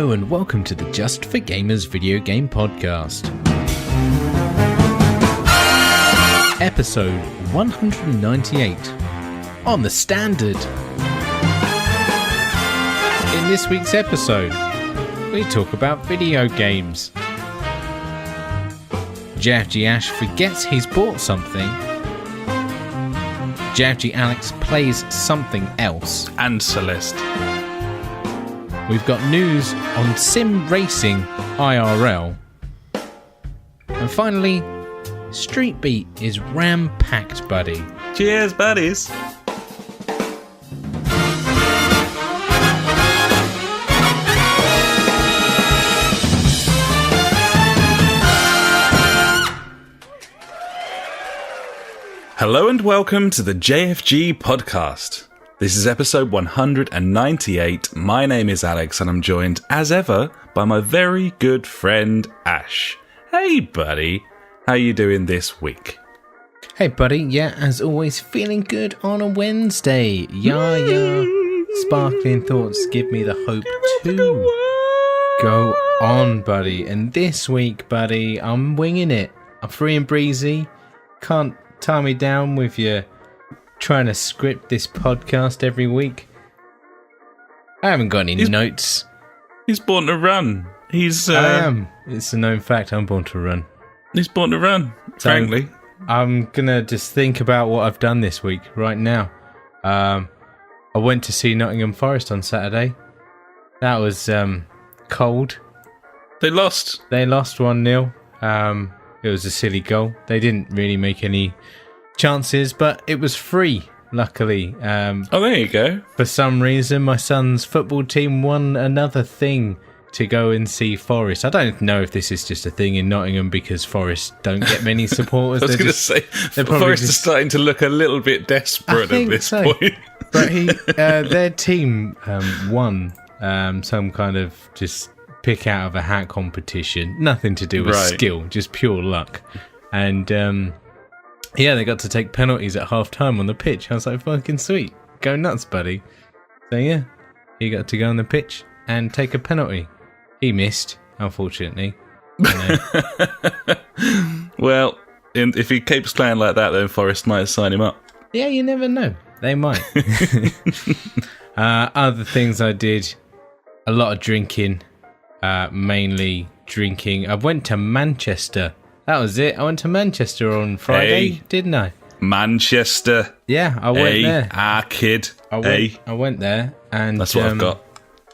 Hello and welcome to the Just for Gamers video game podcast. Episode 198 on the Standard. In this week's episode, we talk about video games. JfG Ash forgets he's bought something. JfG Alex plays something else. And Celeste. We've got news on sim racing IRL. And finally, Street Beat is ram-packed, buddy. Cheers, buddies. Hello and welcome to the JfG podcast. This is episode 198. My name is Alex and I'm joined, as ever, by my very good friend Ash. Hey, buddy. How you doing this week? Hey, buddy. Yeah, as always, feeling good on a Wednesday. Yeah. Sparkling thoughts give me the hope to go on, buddy. And this week, buddy, I'm winging it. I'm free and breezy. Can't tie me down with your trying to script this podcast every week. I haven't got any notes. He's born to run. I am. It's a known fact. I'm born to run. He's born to run, frankly. I'm gonna just think about what I've done this week right now. I went to see Nottingham Forest on Saturday. That was cold. They lost. They lost 1-0. It was a silly goal. They didn't really make any chances, but it was free, luckily. There you go. For some reason, my son's football team won another thing to go and see Forest. I don't know if this is just a thing in Nottingham because Forest don't get many supporters. I was going to say, Forest are starting to look a little bit desperate at this point. But their team won some kind of just pick out of a hat competition. Nothing to do with skill, just pure luck. And yeah, they got to take penalties at half-time on the pitch. I was like, fucking sweet. Go nuts, buddy. So yeah, he got to go on the pitch and take a penalty. He missed, unfortunately. Well, if he keeps playing like that, then Forest might sign him up. Yeah, you never know. They might. Other things I did, a lot of drinking, mainly drinking. I went to Manchester. That was it. I went to Manchester on Friday, didn't I? Manchester. Yeah, I went there. Kid. I went there, and that's what I've got.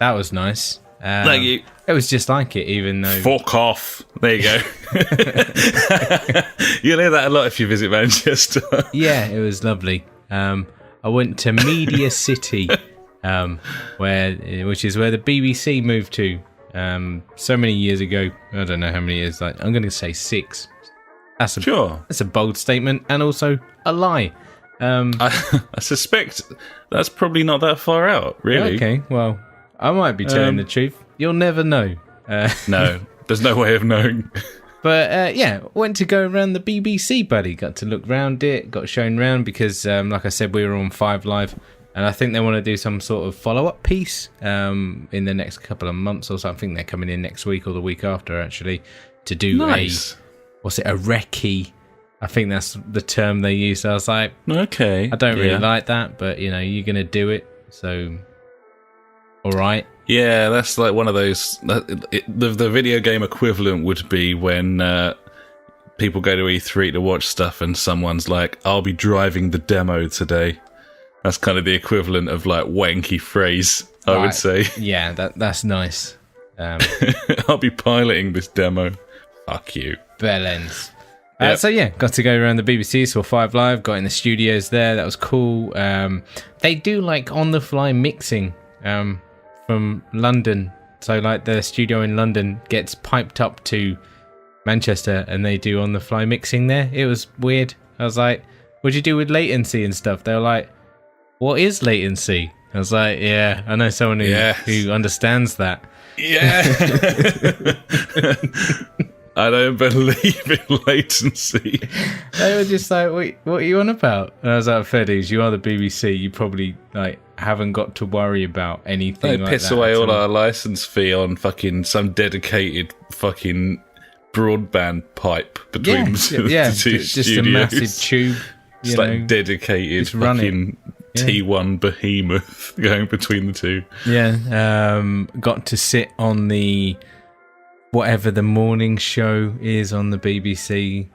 That was nice. Thank you. It was just like it, even though... Fuck off. There you go. You'll hear that a lot if you visit Manchester. Yeah, it was lovely. I went to Media City, which is where the BBC moved to. So many years ago. I don't know how many years. I'm going to say 6. That's a bold statement and also a lie. I suspect that's probably not that far out, really. Okay, well, I might be telling the truth. You'll never know. No, there's no way of knowing. But yeah, went to go around the BBC, buddy. Got to look round it, got shown round because, like I said, we were on 5 Live. And I think they want to do some sort of follow-up piece in the next couple of months or something. They're coming in next week or the week after, actually, to do a recce. I think that's the term they use. So I was like, okay, I don't really like that, but, you know, you're going to do it. So, all right. Yeah, that's like one of those... The video game equivalent would be when people go to E3 to watch stuff and someone's like, I'll be driving the demo today. That's kind of the equivalent of like wanky phrase, I would say. Yeah, that's nice. I'll be piloting this demo. Fuck you. Bellends. So yeah, got to go around the BBC, saw 5 Live, got in the studios there. That was cool. They do like on-the-fly mixing from London. So like the studio in London gets piped up to Manchester and they do on-the-fly mixing there. It was weird. I was like, what'd you do with latency and stuff? They were like, what is latency? I was like, yeah, I know someone who understands that. Yeah. I don't believe in latency. They were just like, wait, what are you on about? And I was like, fair dues, you are the BBC. You probably like haven't got to worry about anything. They piss away all our license fee on fucking some dedicated fucking broadband pipe between the two just studios. A massive tube. It's like dedicated fucking T1 behemoth going between the two. Yeah, got to sit on the whatever the morning show is on the BBC.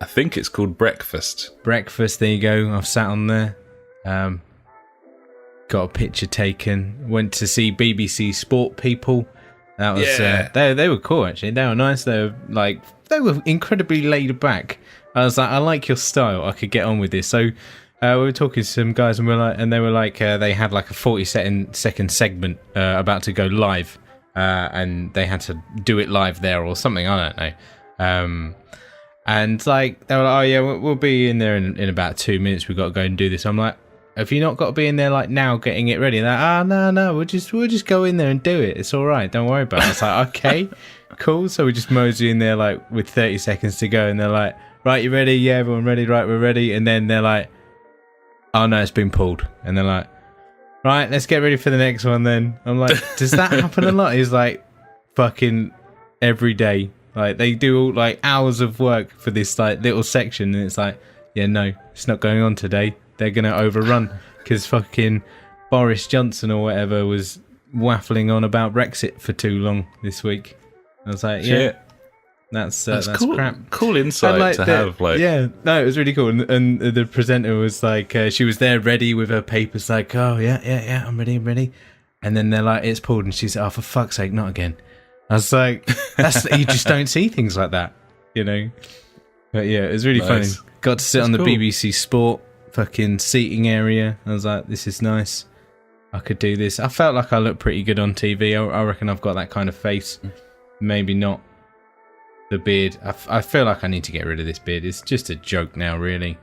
I think it's called Breakfast. Breakfast, there you go. I've sat on there. Got a picture taken. Went to see BBC Sport People. That was they were cool actually. They were nice. They were incredibly laid back. I was like, I like your style. I could get on with this. So we were talking to some guys, and they were like, they had like a 40-second segment about to go live, and they had to do it live there or something. I don't know. And like they were like, oh yeah, we'll be in there in about 2 minutes. We've got to go and do this. I'm like, have you not got to be in there like now getting it ready? And they're like, no, we'll just go in there and do it. It's all right. Don't worry about it. It's like, okay, cool. So we just mosey in there like with 30 seconds to go, and they're like, right, you ready? Yeah, everyone ready? Right, we're ready. And then they're like, oh no, it's been pulled. And they're like, right, let's get ready for the next one then. I'm like, does that happen a lot? He's like, fucking every day. Like they do all like hours of work for this like little section, and it's like, yeah, no, it's not going on today. They're going to overrun because fucking Boris Johnson or whatever was waffling on about Brexit for too long this week. I was like, yeah, that's cool. crap. Cool insight to have. Like, yeah, no, it was really cool. And the presenter was like, she was there ready with her papers, like, oh yeah, I'm ready. And then they're like, it's pulled, and she's like, oh, for fuck's sake, not again. I was like, you just don't see things like that, you know. But yeah, it was really funny. Got to sit on the BBC Sport fucking seating area. I was like, this is nice. I could do this. I felt like I looked pretty good on TV. I reckon I've got that kind of face. Maybe not the beard. I feel like I need to get rid of this beard. It's just a joke now, really.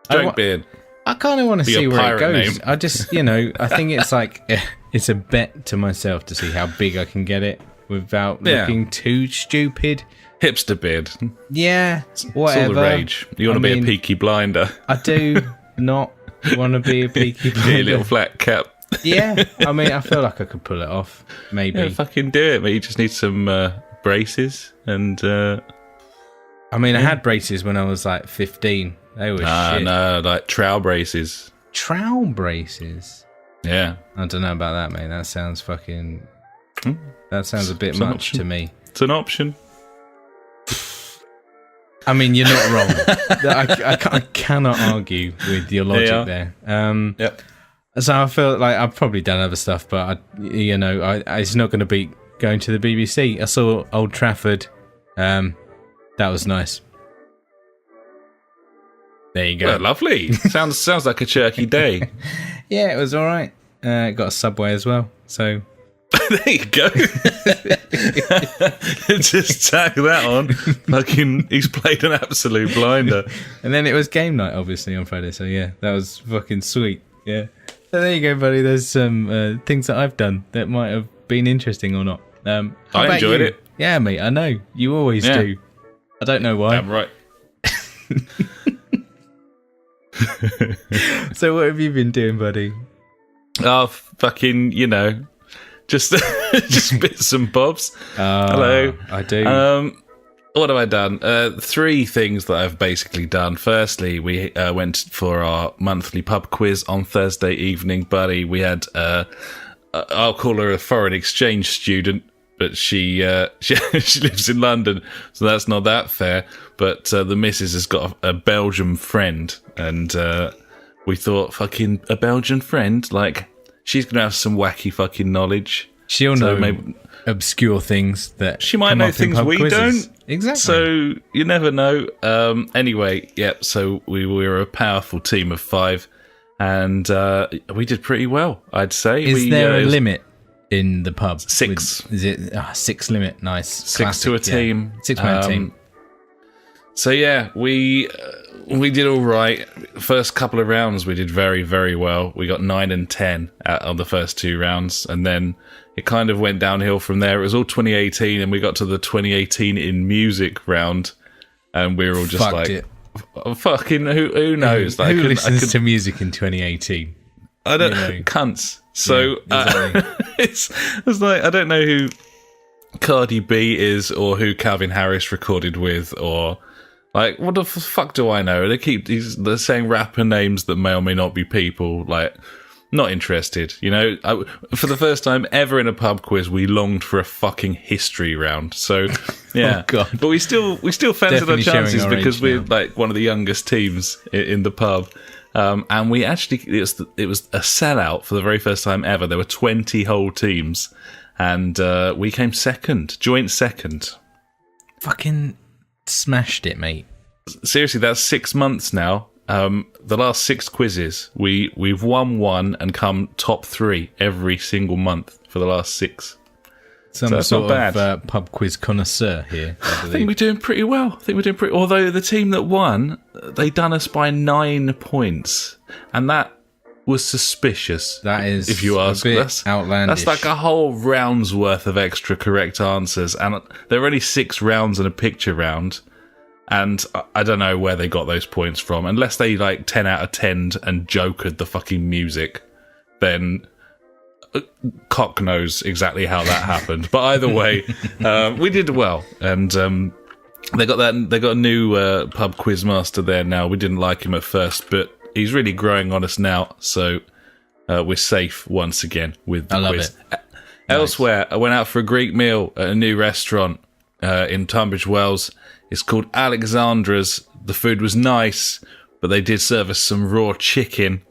Joke beard. I kind of want to see where it goes. Name. I just, I think it's like, it's a bet to myself to see how big I can get it without looking too stupid. Hipster beard. Yeah, whatever. It's all the rage. You want to be a Peaky Blinder. I do not want to be a Peaky Blinder. Get a little flat cap. Yeah, I mean, I feel like I could pull it off. Maybe. Yeah, fucking do it, mate. You just need some braces and... I mean, I had braces when I was like 15. They were shit. No, like trowel braces. Trowel braces? Yeah. I don't know about that, mate. That sounds fucking... That sounds a bit much to me. It's an option. I mean, you're not wrong. I cannot argue with your logic there. Yep. So I feel like I've probably done other stuff, but it's not going to beat going to the BBC. I saw Old Trafford. That was nice. There you go. Well, lovely. Sounds like a chirky day. Yeah, it was all right. Got a Subway as well, so... There you go. Just tack that on. Fucking, he's played an absolute blinder. And then it was game night, obviously, on Friday. So yeah, that was fucking sweet. Yeah. So there you go, buddy. There's some things that I've done that might have been interesting or not. I enjoyed it. Yeah, mate. I know you always do. I don't know why. I'm right. So what have you been doing, buddy? Oh, fucking, just bits and bobs. Hello. I do. What have I done? 3 things that I've basically done. Firstly, we went for our monthly pub quiz on Thursday evening, buddy. We had, I'll call her a foreign exchange student, but she lives in London, so that's not that fair. But the missus has got a Belgian friend, and we thought, fucking a Belgian friend, like, she's going to have some wacky fucking knowledge. She'll know maybe obscure things that she might know things we quizzes. don't. Exactly. So you never know. Anyway, so we were a powerful team of 5, and we did pretty well, I'd say. Is there a limit in the pub? 6. Is it 6 limit? Nice. 6 Classic, to a team. 6-man team. So yeah, we did all right. First couple of rounds, we did very, very well. We got 9 and 10 on the first 2 rounds, and then it kind of went downhill from there. It was all 2018, and we got to the 2018 in music round, and we were all just fucking who knows? Who listens to music in 2018? I don't cunts. So exactly. it's like I don't know who Cardi B is or who Calvin Harris recorded with, or like what the fuck do I know? They're saying rapper names that may or may not be people. Like, not interested. You know, for the first time ever in a pub quiz, we longed for a fucking history round. So yeah, Oh, God. but we still fancied our Definitely chances showing our because age we're now. like one of the youngest teams in the pub. And we actually, it was a sellout for the very first time ever. There were 20 whole teams, and we came second, joint second. Fucking smashed it, mate. Seriously, that's 6 months now. The last 6 quizzes, we've won one and come top 3 every single month for the last 6. Some So that's sort not of pub quiz connoisseur here. I think we're doing pretty well. Although the team that won, they done us by 9 points, and that was suspicious. That is, if you ask, a bit that's outlandish. That's like a whole round's worth of extra correct answers, and there are only 6 rounds and a picture round. And I don't know where they got those points from, unless they like 10 out of 10 and jokered the fucking music. Then cock knows exactly how that happened. But either way, we did well, and they got a new pub quiz master there now. We didn't like him at first, but he's really growing on us now. So we're safe once again with the quiz. It. Elsewhere, I went out for a Greek meal at a new restaurant in Tunbridge Wells. It's called Alexandra's. The food was nice, but they did serve us some raw chicken.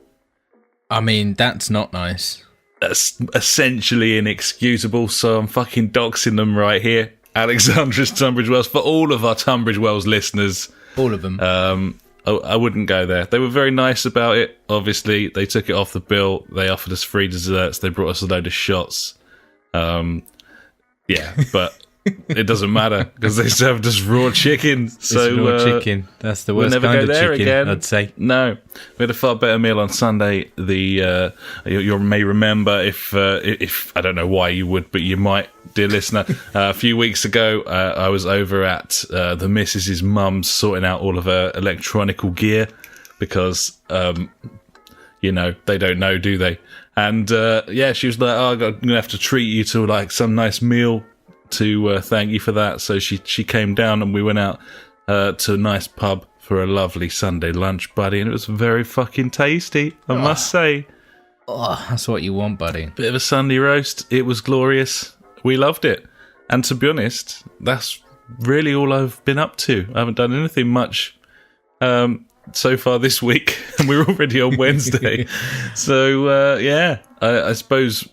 I mean, that's not nice. That's essentially inexcusable, so I'm fucking doxing them right here. Alexandra's Tunbridge Wells. For all of our Tunbridge Wells listeners. All of them. I wouldn't go there. They were very nice about it, obviously. They took it off the bill. They offered us free desserts. They brought us a load of shots. Yeah, but it doesn't matter because they served us raw chicken. So raw chicken. That's the worst we'll never kind go of there chicken, again. I'd say. No, we had a far better meal on Sunday. You may remember if I don't know why you would, but you might, dear listener. A few weeks ago, I was over at the missus's mum's sorting out all of her electronical gear because they don't know, do they? And she was like, "Oh, I'm gonna have to treat you to like some nice meal to thank you for that." So she came down and we went out to a nice pub for a lovely Sunday lunch, buddy, and it was very fucking tasty, I must say. Oh, that's what you want, buddy. Bit of a Sunday roast. It was glorious. We loved it. And to be honest, that's really all I've been up to. I haven't done anything much so far this week, and we're already on Wednesday. So, I suppose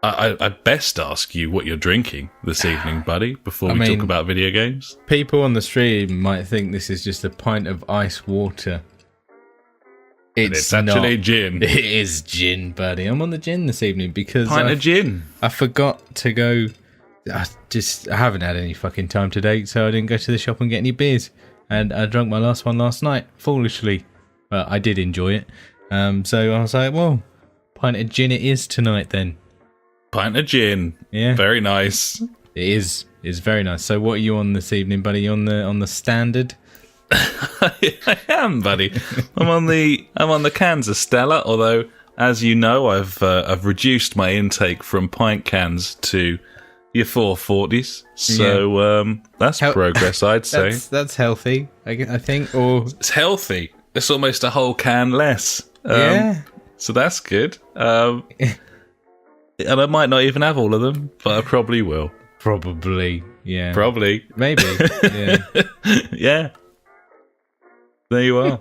I'd best ask you what you're drinking this evening, buddy, before we talk about video games. People on the stream might think this is just a pint of ice water. It's actually not. gin. It is gin, buddy. I'm on the gin this evening because Pint of gin. I forgot to go. I haven't had any fucking time today, so I didn't go to the shop and get any beers. And I drank my last one last night, foolishly. But I did enjoy it. So I was like, well, pint of gin it is tonight then. Pint of gin. Yeah. Very nice. It is. It's very nice. So what are you on this evening, buddy? You on the standard? I am, buddy. I'm on the cans of Stella, although, as you know, I've reduced my intake from pint cans to your 440s. So that's progress, I'd say. That's healthy, I think. Or it's healthy. It's almost a whole can less. Yeah. So that's good. And I might not even have all of them, but I probably will. Probably, yeah. Probably. Maybe, yeah. Yeah. There you are.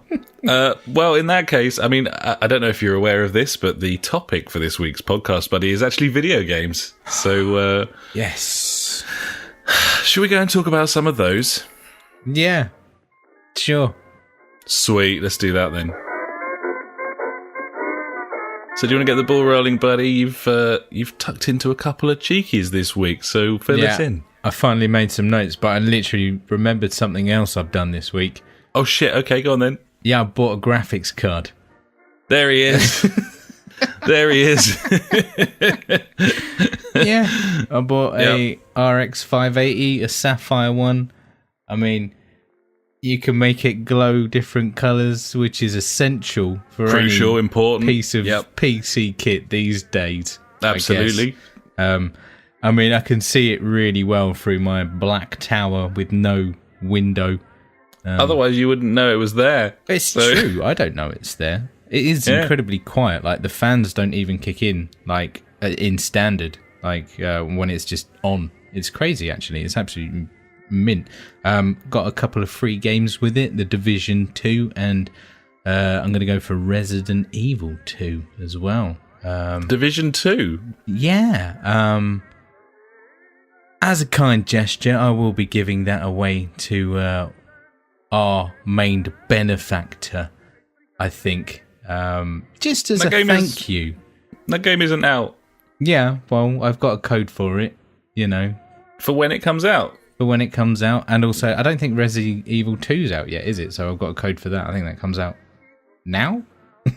Well, in that case, I mean, I don't know if you're aware of this, but the topic for this week's podcast, buddy, is actually video games. So, yes. Should we go and talk about some of those? Yeah. Sure. Sweet. Let's do that then. So, do you want to get the ball rolling, buddy? You've tucked into a couple of cheekies this week, so fill us in. I finally made some notes, but I literally remembered something else I've done this week. Oh, shit. Okay, go on then. Yeah, I bought a graphics card. There he is. There he is. Yeah, I bought a RX 580, a Sapphire one. I mean, You can make it glow different colours, which is essential for crucial, any important piece of PC kit these days. Absolutely. I mean, I can see it really well through my black tower with no window. Otherwise, you wouldn't know it was there. It's true. I don't know it's there. It is incredibly quiet. Like, the fans don't even kick in, like, in standard, like, when it's just on. It's crazy, actually. It's absolutely mint. Got a couple of free games with it, The Division 2, and I'm going to go for Resident Evil 2 as well. Division 2? Yeah. As a kind gesture, I will be giving that away to our main benefactor, I think. Just as a thank you. That game isn't out. Yeah, well, I've got a code for it, you know. For when it comes out? For when it comes out. And also, I don't think Resident Evil 2's out yet, is it? So I've got a code for that. I think that comes out now.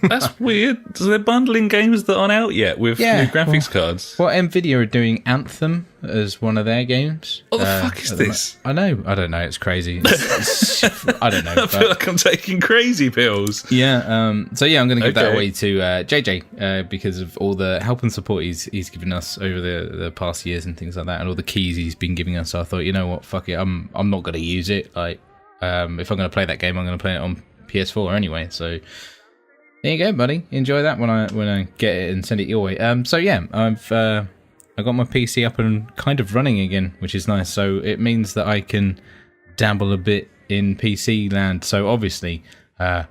That's weird. So they're bundling games that aren't out yet with new graphics cards. Well, Nvidia are doing Anthem as one of their games. What the fuck is this? I know. I don't know. It's crazy. I don't know. I feel like I'm taking crazy pills. Yeah. So yeah, I'm going to give that away to JJ because of all the help and support he's given us over the past years and things like that, and all the keys he's been giving us. So I thought, you know what, fuck it. I'm not going to use it. Like, if I'm going to play that game, I'm going to play it on PS4 anyway. So. There you go, buddy. Enjoy that when I get it and send it your way. So yeah, I got my PC up and kind of running again, which is nice. So it means that I can dabble a bit in PC land. So obviously, I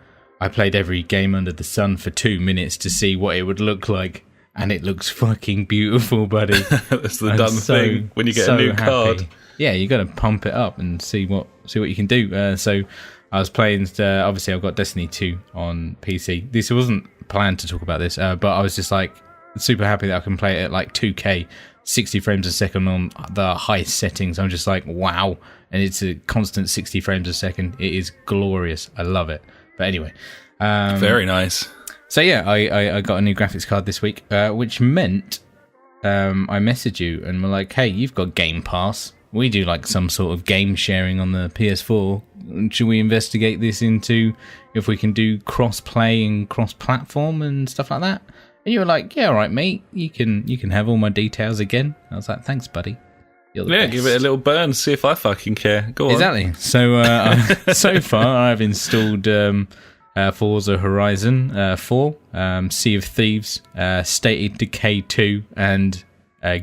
played every game under the sun for 2 minutes to see what it would look like, and it looks fucking beautiful, buddy. That's the done thing when you get a new card. Yeah, you got to pump it up and see what you can do. So. I was playing, obviously I've got Destiny 2 on PC. This wasn't planned to talk about this, but I was just like super happy that I can play it at like 2K, 60 frames a second on the highest settings. I'm just like, wow. And it's a constant 60 frames a second. It is glorious. I love it. But anyway. Very nice. So yeah, I got a new graphics card this week, which meant I messaged you and we're like, hey, you've got Game Pass. We do like some sort of game sharing on the PS4. Should we investigate this into if we can do cross-play and cross-platform and stuff like that? And you were like, yeah, all right, mate. You can have all my details again. I was like, thanks, buddy. You're the best. Give it a little burn, see if I fucking care. Go on. Exactly. So so far, I've installed Forza Horizon 4, Sea of Thieves, State of Decay 2, and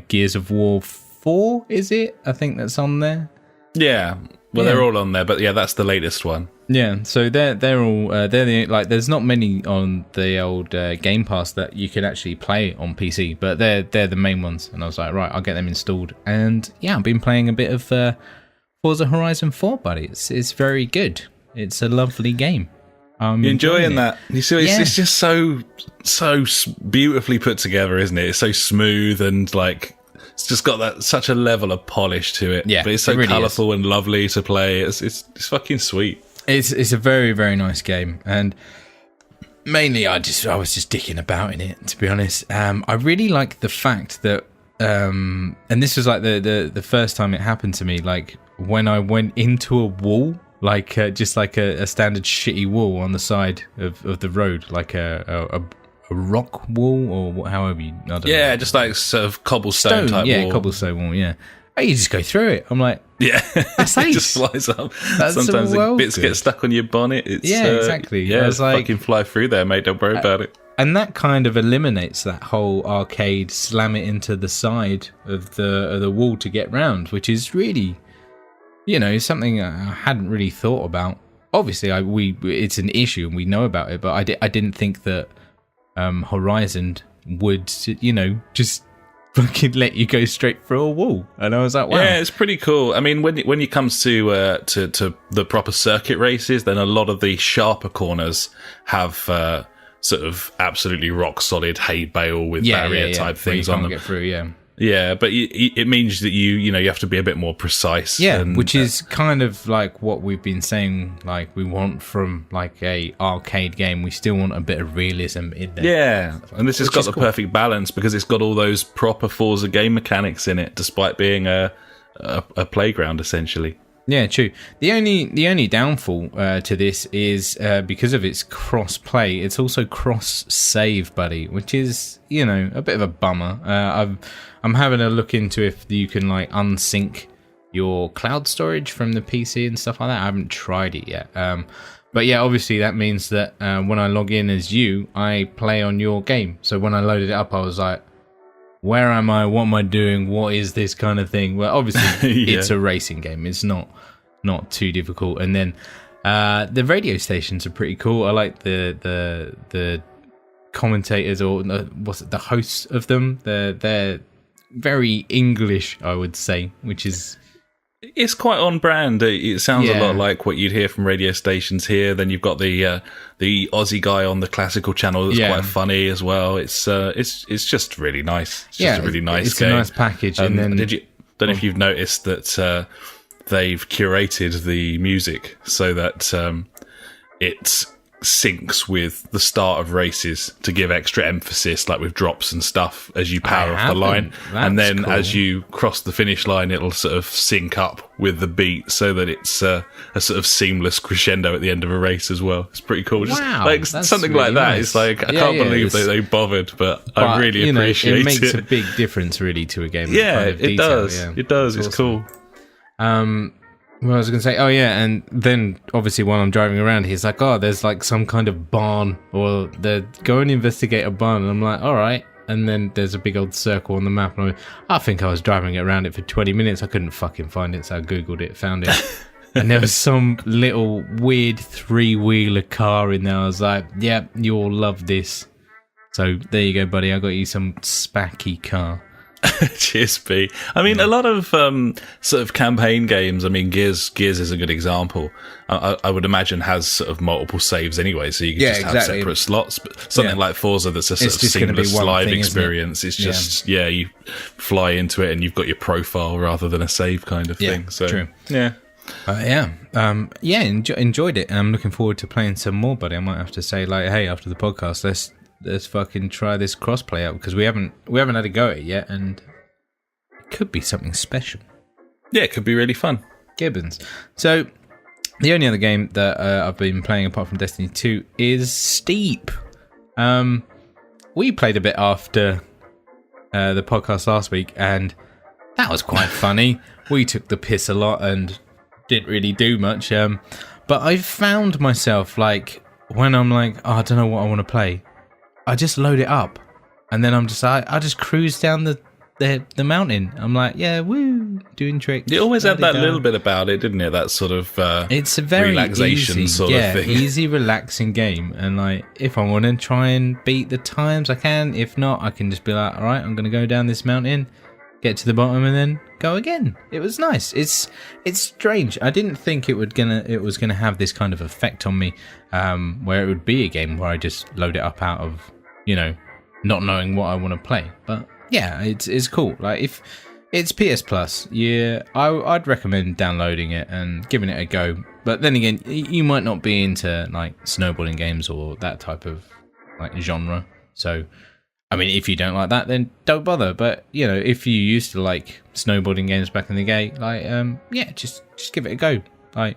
Gears of War 4, is it? I think that's on there. Yeah. Well, they're all on there, but yeah, that's the latest one. Yeah, so they're all there's not many on the old Game Pass that you can actually play on PC, but they're the main ones. And I was like, right, I'll get them installed. And yeah, I've been playing a bit of Forza Horizon 4, buddy. It's very good. It's a lovely game. You're enjoying that? You see, it's just so beautifully put together, isn't it? It's so smooth and like. It's just got such a level of polish to it. Yeah, but it's so really colourful and lovely to play. It's fucking sweet. It's a very, very nice game. And mainly I was just dicking about in it, to be honest. I really like the fact that and this was like the first time it happened to me, like when I went into a wall, like just like a standard shitty wall on the side of the road, like a rock wall or however I don't know. Just like sort of cobblestone type wall. Yeah, cobblestone wall, yeah. Oh, you just go through it. I'm like, yeah, that's it just flies up. Sometimes the bits get stuck on your bonnet. It's, exactly. Yeah, it's like, fucking fly through there, mate. Don't worry about it. And that kind of eliminates that whole arcade slam it into the side of the wall to get round, which is really, something I hadn't really thought about. Obviously, it's an issue and we know about it, but I didn't think that Horizon would, just fucking let you go straight through a wall. And I was like, wow. Yeah, it's pretty cool. I mean, when it comes to the proper circuit races, then a lot of the sharper corners have sort of absolutely rock solid hay bale with barrier type things on them. Get through, Yeah, but it means that you have to be a bit more precise. Yeah, which is kind of like what we've been saying, like we want from like a arcade game. We still want a bit of realism in there. Yeah, and this has got the perfect balance because it's got all those proper Forza game mechanics in it, despite being a playground essentially. Yeah, true. The only downfall to this is because of its cross play. It's also cross save, buddy, which is a bit of a bummer. I'm having a look into if you can like unsync your cloud storage from the PC and stuff like that. I haven't tried it yet. But yeah, obviously that means that when I log in as you, I play on your game. So when I loaded it up, I was like, where am I? What am I doing? What is this kind of thing? Well, obviously it's a racing game. It's not too difficult. And then the radio stations are pretty cool. I like the commentators, or what's it, the hosts of them. They're very English, I would say, which is... It's quite on brand. It sounds a lot like what you'd hear from radio stations here. Then you've got the Aussie guy on the classical channel that's quite funny as well. It's just really nice. It's just a really nice game. It's a nice package. And then don't know if you've noticed that they've curated the music so that it syncs with the start of races to give extra emphasis, like with drops and stuff as you power off the line. And then as you cross the finish line, it'll sort of sync up with the beat so that it's a sort of seamless crescendo at the end of a race as well. It's pretty cool. Just like something really like that. Nice. It's like, I can't believe they bothered, but I really appreciate it. It makes a big difference really to a game. Yeah, it does. Yeah. It does. It's awesome. Cool. What I was going to say, and then obviously while I'm driving around, he's like, there's like some kind of barn, or go and investigate a barn. And I'm like, all right. And then there's a big old circle on the map. And I think I was driving around it for 20 minutes. I couldn't fucking find it, so I Googled it, found it. And there was some little weird 3-wheeler car in there. I was like, yeah, you'll love this. So there you go, buddy. I got you some spacky car. Cheers, B. I mean, a lot of sort of campaign games. I mean, Gears is a good example. I would imagine has sort of multiple saves anyway, so you can just have separate slots. But something like Forza, that's a sort of seamless live experience. It's just you fly into it and you've got your profile rather than a save kind of thing. So true. Yeah. Enjoyed it. I'm looking forward to playing some more, buddy. I might have to say, like, hey, after the podcast, let's fucking try this crossplay out, because we haven't had a go at it yet, and it could be something special. Yeah, it could be really fun. Gibbons. So the only other game that I've been playing apart from Destiny 2 is Steep. We played a bit after the podcast last week, and that was quite funny. We took the piss a lot and didn't really do much. But I found myself, like, when I'm like, I don't know what I want to play, I just load it up, and then I just cruise down the mountain. I'm like, yeah, woo, doing tricks. It always had that little bit about it, didn't it? That sort of it's a very relaxation easy, sort of thing. Easy, relaxing game. And like, if I want to try and beat the times, I can. If not, I can just be like, all right, I'm going to go down this mountain, get to the bottom, and then go again. It was nice. It's strange. I didn't think it was gonna have this kind of effect on me, where it would be a game where I just load it up out of, not knowing what I want to play. But yeah, it's cool. Like, if it's PS Plus, I'd recommend downloading it and giving it a go. But then again, you might not be into like snowboarding games or that type of like genre. So, I mean, if you don't like that, then don't bother. But if you used to like snowboarding games back in the day, like just give it a go. Like,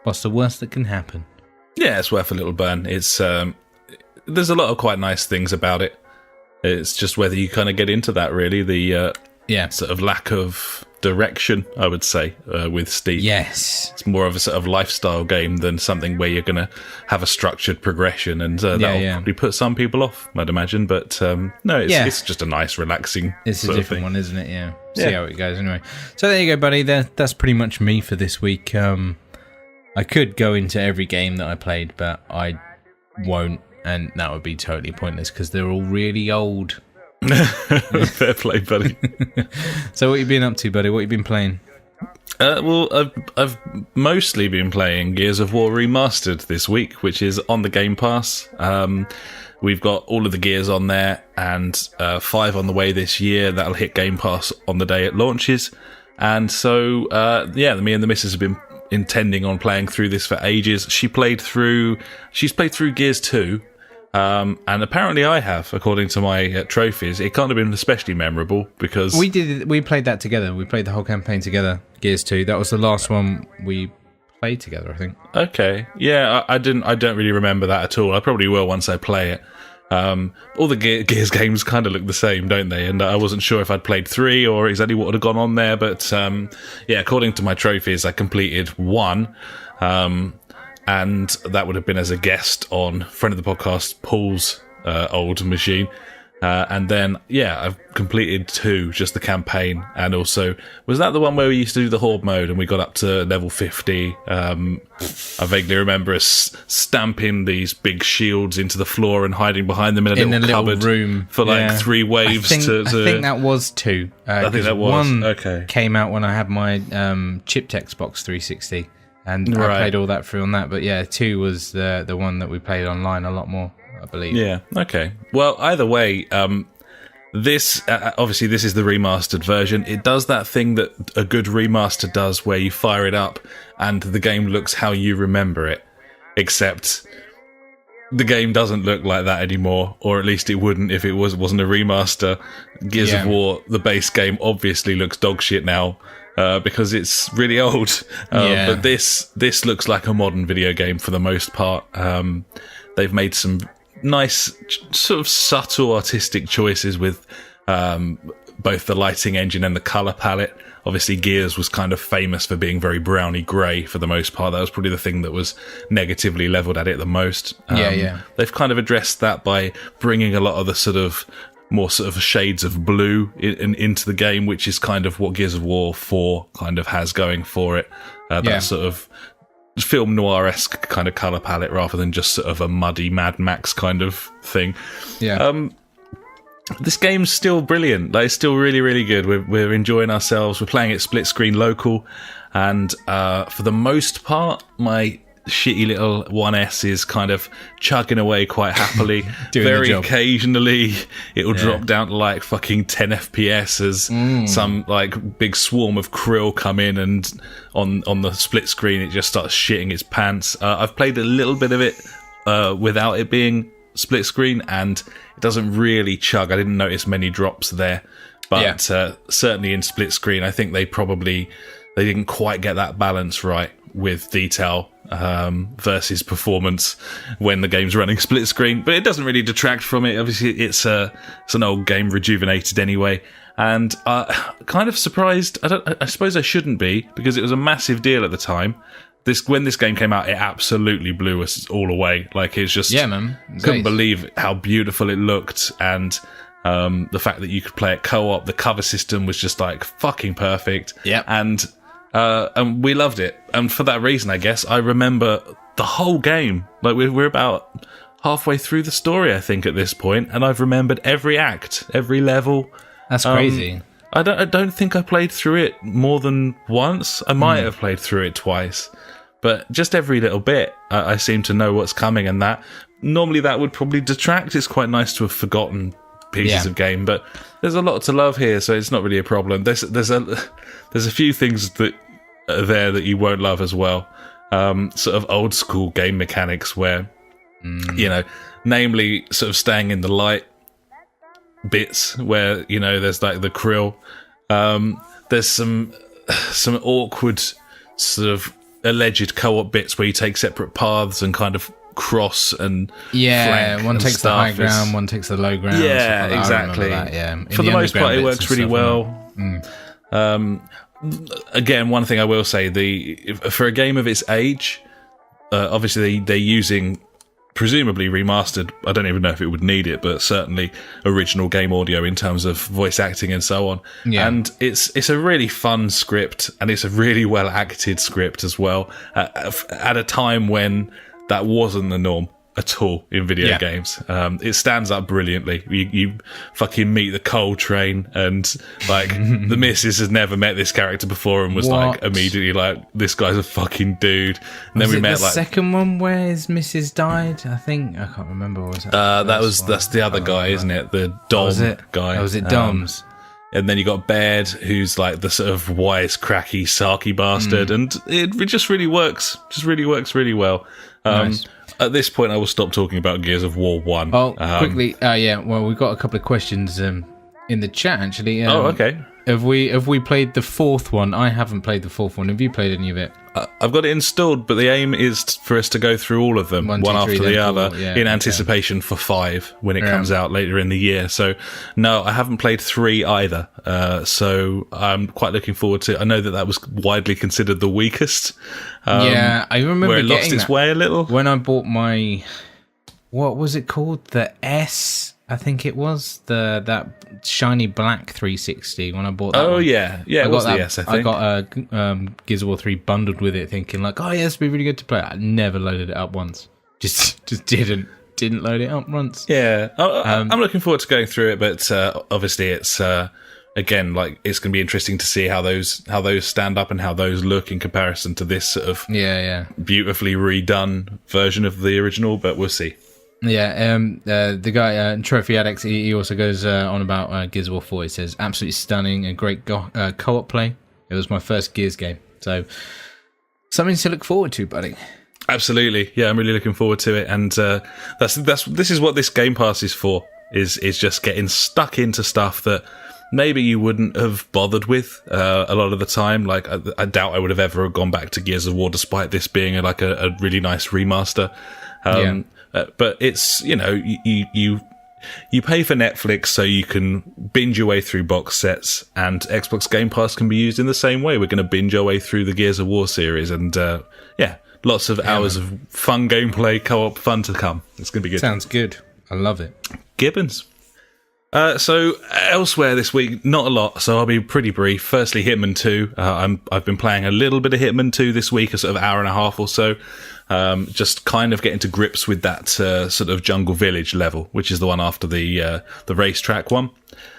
what's the worst that can happen? Yeah, it's worth a little burn. It's there's a lot of quite nice things about it. It's just whether you kind of get into that, really. The sort of lack of direction, I would say, with Steep. Yes. It's more of a sort of lifestyle game than something where you're going to have a structured progression, and that'll probably put some people off, I'd imagine. But no, it's just a nice, relaxing It's a different one, isn't it? Yeah. See how it goes anyway. So there you go, buddy. That's pretty much me for this week. I could go into every game that I played, but I won't, and that would be totally pointless because they're all really old. Fair play, buddy. So what you been up to, buddy? What you been playing? Well, I've mostly been playing Gears of War Remastered this week, which is on the Game Pass. We've got all of the Gears on there, and 5 on the way this year. That'll hit Game Pass on the day it launches. And so, me and the missus have been intending on playing through this for ages. She's played through Gears 2, And apparently I have, according to my trophies. It can't have been especially memorable because we played that together. We played the whole campaign together. Gears 2. That was the last one we played together, I think. Okay, yeah, I don't really remember that at all. I probably will once I play it. All the Gears games kind of look the same, don't they? And I wasn't sure if I'd played 3 or exactly what would have gone on there, but yeah, according to my trophies, I completed 1, and that would have been as a guest on friend of the podcast Paul's old machine. And then, yeah, I've completed 2, just the campaign. And also, was that the one where we used to do the Horde mode and we got up to level 50? I vaguely remember us stamping these big shields into the floor and hiding behind them in a little cupboard room for like 3 waves. I think that was 2. I think that was. One okay. Came out when I had my chipped Xbox 360. And I played all that through on that. But yeah, 2 was the one that we played online a lot more, I believe. Yeah, okay. Well, either way, this obviously this is the remastered version. It does that thing that a good remaster does where you fire it up and the game looks how you remember it, except the game doesn't look like that anymore, or at least it wouldn't if it wasn't a remaster. Gears of War, the base game, obviously looks dog shit now. Because it's really old, but this looks like a modern video game for the most part. They've made some nice, sort of subtle artistic choices with both the lighting engine and the color palette. Obviously, Gears was kind of famous for being very browny grey for the most part. That was probably the thing that was negatively leveled at it the most. They've kind of addressed that by bringing a lot of the sort of more sort of shades of blue into the game, which is kind of what Gears of War 4 kind of has going for it. That sort of film noir-esque kind of colour palette rather than just sort of a muddy Mad Max kind of thing. Yeah. This game's still brilliant. Like, it's still really, really good. We're enjoying ourselves. We're playing it split screen local, and for the most part, my shitty little 1S is kind of chugging away quite happily. Very occasionally it'll drop down to like fucking 10 FPS as some like big swarm of krill come in, and on the split screen it just starts shitting its pants. I've played a little bit of it without it being split screen, and it doesn't really chug. I didn't notice many drops there, but certainly in split screen I think they didn't quite get that balance right with detail versus performance when the game's running split screen, but it doesn't really detract from it. Obviously it's an old game rejuvenated anyway, and kind of surprised. I suppose I shouldn't be, because it was a massive deal at the time. When this game came out, it absolutely blew us all away. Like, it's just couldn't believe how beautiful it looked, and the fact that you could play it co-op. The cover system was just like fucking perfect. And we loved it, and for that reason, I guess, I remember the whole game. Like, we're about halfway through the story, I think, at this point, and I've remembered every act, every level. That's crazy. I don't think I played through it more than once. I might have played through it twice, but just every little bit, I seem to know what's coming, and that normally that would probably detract. It's quite nice to have forgotten pieces of game, but there's a lot to love here, so it's not really a problem. There's a few things that are there that you won't love as well. Sort of old school game mechanics where, namely sort of staying in the light bits where, there's like the krill. There's some awkward sort of alleged co-op bits where you take separate paths and kind of cross and flank one and takes stuff. the high ground, one takes the low ground. Yeah, like exactly. That, for the most part, it works really well. Again, one thing I will say, for a game of its age, obviously they're using presumably remastered. I don't even know if it would need it, but certainly original game audio in terms of voice acting and so on. And it's a really fun script, and it's a really well acted script as well, at a time when that wasn't the norm at all in video games. It stands up brilliantly. You fucking meet the coal train, and like the missus has never met this character before and was like immediately like, this guy's a fucking dude. And then we met the second one where his missus died. I think I can't remember. What was that? That's the other guy, isn't it? The Dom guy. Oh, was it Dom's? And then you got Baird, who's like the sort of wise, cracky, sarky bastard, and it just really works. Just really works really well. Nice. At this point, I will stop talking about Gears of War 1. Oh, quickly. Yeah. Well, we've got a couple of questions in the chat, actually. Okay. Have we played the fourth one? I haven't played the fourth one. Have you played any of it? I've got it installed, but the aim is for us to go through all of them, one after the other, in anticipation for 5 when it comes out later in the year. So, no, I haven't played 3 either. So I'm quite looking forward to it. I know that was widely considered the weakest. I remember where it lost its way a little. When I bought my... What was it called? The S... I think it was that shiny black 360 when I bought that. Oh one. Yeah, it was the S, I think. I got Gears of War 3 bundled with it, thinking like, oh yeah, this would be really good to play. I never loaded it up once. Just didn't load it up once. Yeah, I'm looking forward to going through it, but obviously it's again like it's going to be interesting to see how those stand up and how those look in comparison to this sort of beautifully redone version of the original. But we'll see. Yeah, the guy, Trophy Addicts, he also goes on about Gears of War 4. He says, absolutely stunning and great co-op play. It was my first Gears game. So, something to look forward to, buddy. Absolutely. Yeah, I'm really looking forward to it. And this is what this Game Pass is for, is just getting stuck into stuff that maybe you wouldn't have bothered with a lot of the time. Like, I doubt I would have ever gone back to Gears of War, despite this being a really nice remaster. But it's, you pay for Netflix so you can binge your way through box sets, and Xbox Game Pass can be used in the same way. We're going to binge our way through the Gears of War series, and lots of hours of fun gameplay, co-op fun to come. It's going to be good. Sounds good. I love it. Gibbons. So elsewhere this week, not a lot, so I'll be pretty brief. Firstly, Hitman 2. I've been playing a little bit of Hitman 2 this week, a sort of hour and a half or so. Just kind of getting to grips with that sort of Jungle Village level, which is the one after the racetrack one.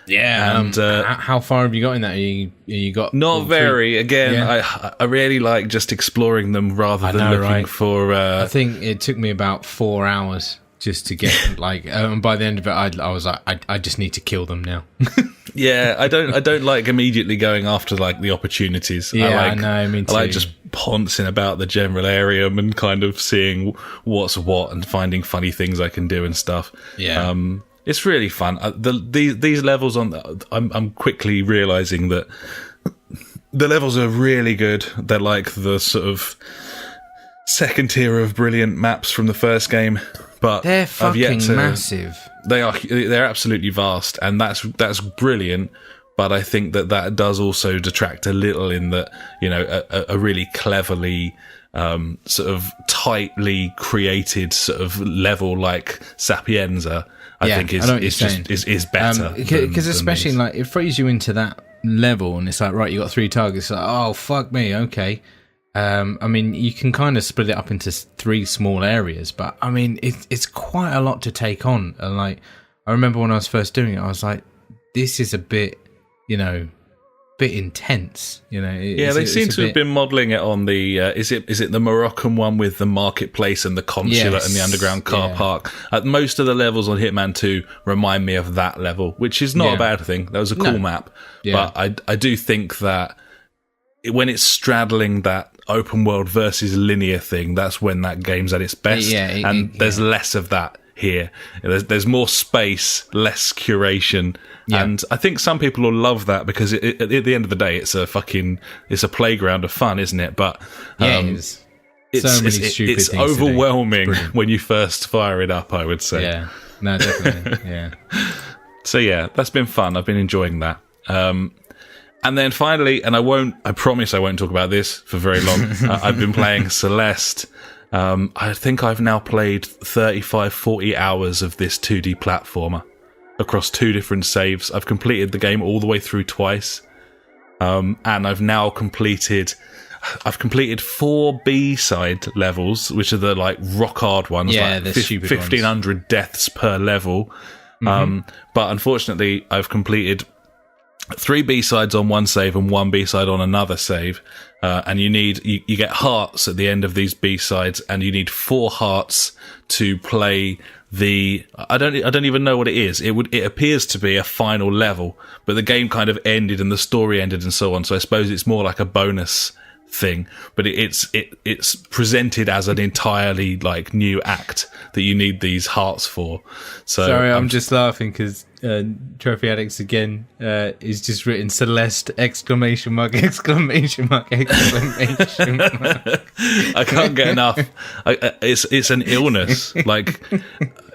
Yeah, and how far have you got in that? You got not very. Again, I really like just exploring them rather than looking for. I think it took me about 4 hours just to get and by the end of it, I was like, I just need to kill them now. Yeah, I don't like immediately going after like the opportunities. Yeah, I know. Me too. I like just pouncing about the general area and kind of seeing what's what and finding funny things I can do and stuff. Yeah, it's really fun. These levels I'm quickly realizing that the levels are really good. They're like the sort of second tier of brilliant maps from the first game, but they're fucking massive. They're absolutely vast, and that's brilliant. But I think that does also detract a little in that, a really cleverly sort of tightly created sort of level like Sapienza, I think is better. Because especially like it throws you into that level, and it's like, right, you got 3 targets. Like, oh fuck me, okay. I mean, you can kind of split it up into 3 small areas, but I mean, it's quite a lot to take on. And like, I remember when I was first doing it, I was like, this is a bit, bit intense. They seem to have been modelling it on the. Is it the Moroccan one with the marketplace and the consulate and the underground car park? Most of the levels on Hitman 2 remind me of that level, which is not a bad thing. That was a cool map, but I do think that when it's straddling that open world versus linear thing, that's when that game's at its best. There's less of that here. There's more space, less curation, and I think some people will love that because at the end of the day, it's a playground of fun, isn't it? But it's overwhelming when you first fire it up, I would say. Yeah, no, definitely. Yeah. So yeah, that's been fun. I've been enjoying that. And then finally, and I promise I won't talk about this for very long, I've been playing Celeste. I think I've now played 35, 40 hours of this 2D platformer across 2 different saves. I've completed the game all the way through twice. And I've now completed 4 B-side levels, which are the like rock hard ones, like 1,500 deaths per level. Mm-hmm. But unfortunately, I've completed 3 B-sides on one save and 1 B-side on another save. And you get hearts at the end of these B-sides, and you need 4 hearts to play the, I don't even know what it is. It appears to be a final level, but the game kind of ended and the story ended and so on. So I suppose it's more like a bonus thing, but it's presented as an entirely like new act that you need these hearts for. So sorry, I'm just laughing because Trophy Addicts again is just written Celeste ! Exclamation mark! Exclamation mark! Exclamation mark! I can't get enough. It's an illness. Like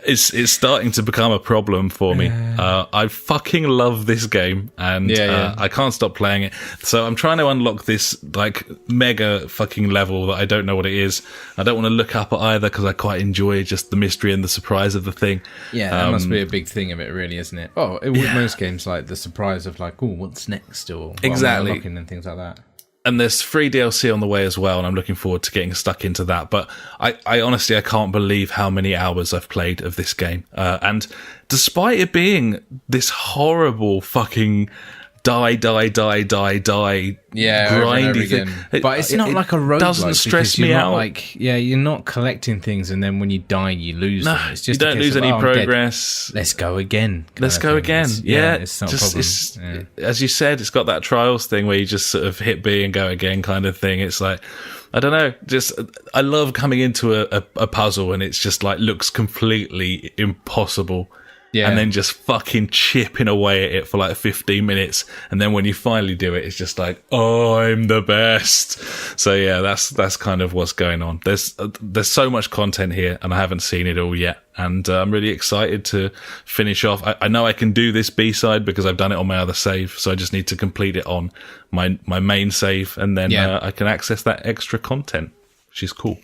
it's starting to become a problem for me. I fucking love this game, and I can't stop playing it. So I'm trying to unlock this like mega fucking level that I don't know what it is. I don't want to look up it either because I quite enjoy just the mystery and the surprise of the thing. Yeah, that must be a big thing of it, really, isn't it? Oh, with most games, like the surprise of like, oh, what's next, or what exactly, am I unlocking and things like that. And there's free DLC on the way as well, and I'm looking forward to getting stuck into that. But I honestly, I can't believe how many hours I've played of this game. And despite it being this horrible fucking die, grindy thing. But it's not like a roguelike. It doesn't stress me out. Like, you're not collecting things, and then when you die, you lose them. It's just you don't lose any progress. Let's go again. Let's go again. It's not a problem. As you said, it's got that trials thing where you just sort of hit B and go again kind of thing. It's like, I don't know. Just I love coming into a puzzle and it's just like looks completely impossible. Yeah. And then just fucking chipping away at it for like 15 minutes. And then when you finally do it, it's just like, oh, I'm the best. So yeah, that's kind of what's going on. There's so much content here and I haven't seen it all yet. And I'm really excited to finish off. I know I can do this B-side because I've done it on my other save. So I just need to complete it on my main save. And then I can access that extra content, which is cool.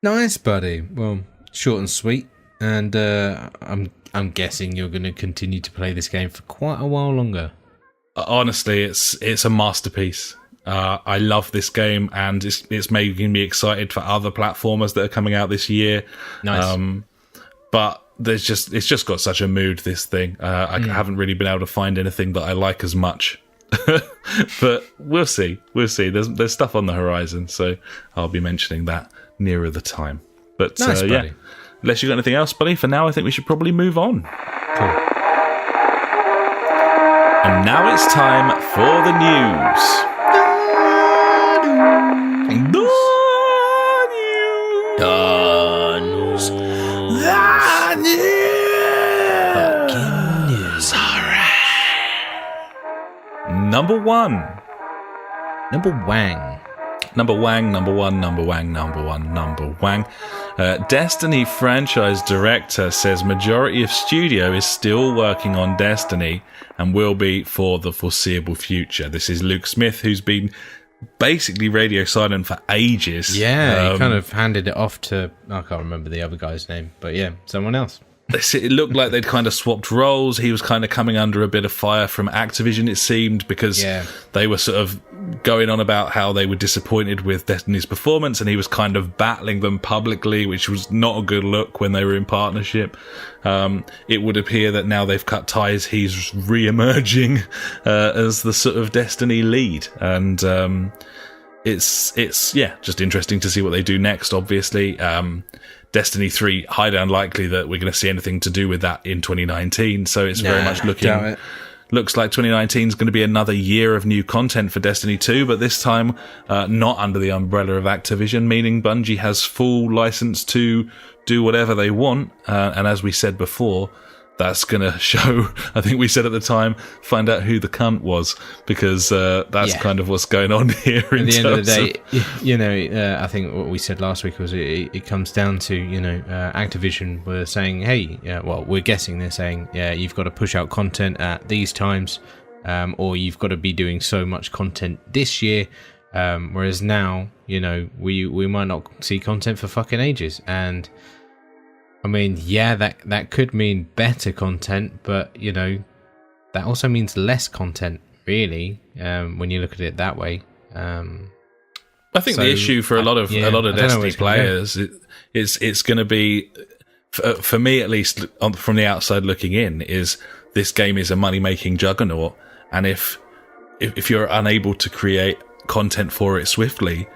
Nice, buddy. Well, short and sweet. And I'm guessing you're going to continue to play this game for quite a while longer. Honestly, it's a masterpiece. I love this game, and it's making me excited for other platformers that are coming out this year. Nice. But it's just got such a mood. This thing, I haven't really been able to find anything that I like as much. But we'll see. There's stuff on the horizon, so I'll be mentioning that nearer the time. But nice, buddy. Unless you got anything else, buddy, for now I think we should probably move on. Cool. And now it's time for the news. Number one. Destiny franchise director says majority of studio is still working on Destiny and will be for the foreseeable future. This is Luke Smith, who's been basically radio silent for ages. Yeah, he kind of handed it off to, I can't remember the other guy's name, but yeah, someone else. It looked like they'd kind of swapped roles. He was kind of coming under a bit of fire from Activision, it seemed, because they were sort of going on about how they were disappointed with Destiny's performance, and he was kind of battling them publicly, which was not a good look when they were in partnership. It would appear that now they've cut ties, he's re-emerging as the sort of Destiny lead, and it's just interesting to see what they do next, obviously. Destiny 3, highly unlikely that we're going to see anything to do with that in 2019. So it's very much looks like 2019 is going to be another year of new content for Destiny 2, but this time not under the umbrella of Activision, meaning Bungie has full license to do whatever they want. And as we said before, that's going to show, I think we said at the time, find out who the cunt was, because that's kind of what's going on here. At the end of the day, I think what we said last week was it comes down to, Activision were saying, hey, we're guessing they're saying, you've got to push out content at these times, or you've got to be doing so much content this year, whereas now, we might not see content for fucking ages, and I mean, that could mean better content, but, that also means less content, really, when you look at it that way. I think the issue for a lot of Destiny players, it's going to be, for me at least, from the outside looking in, is this game is a money-making juggernaut, and if you're unable to create content for it swiftly,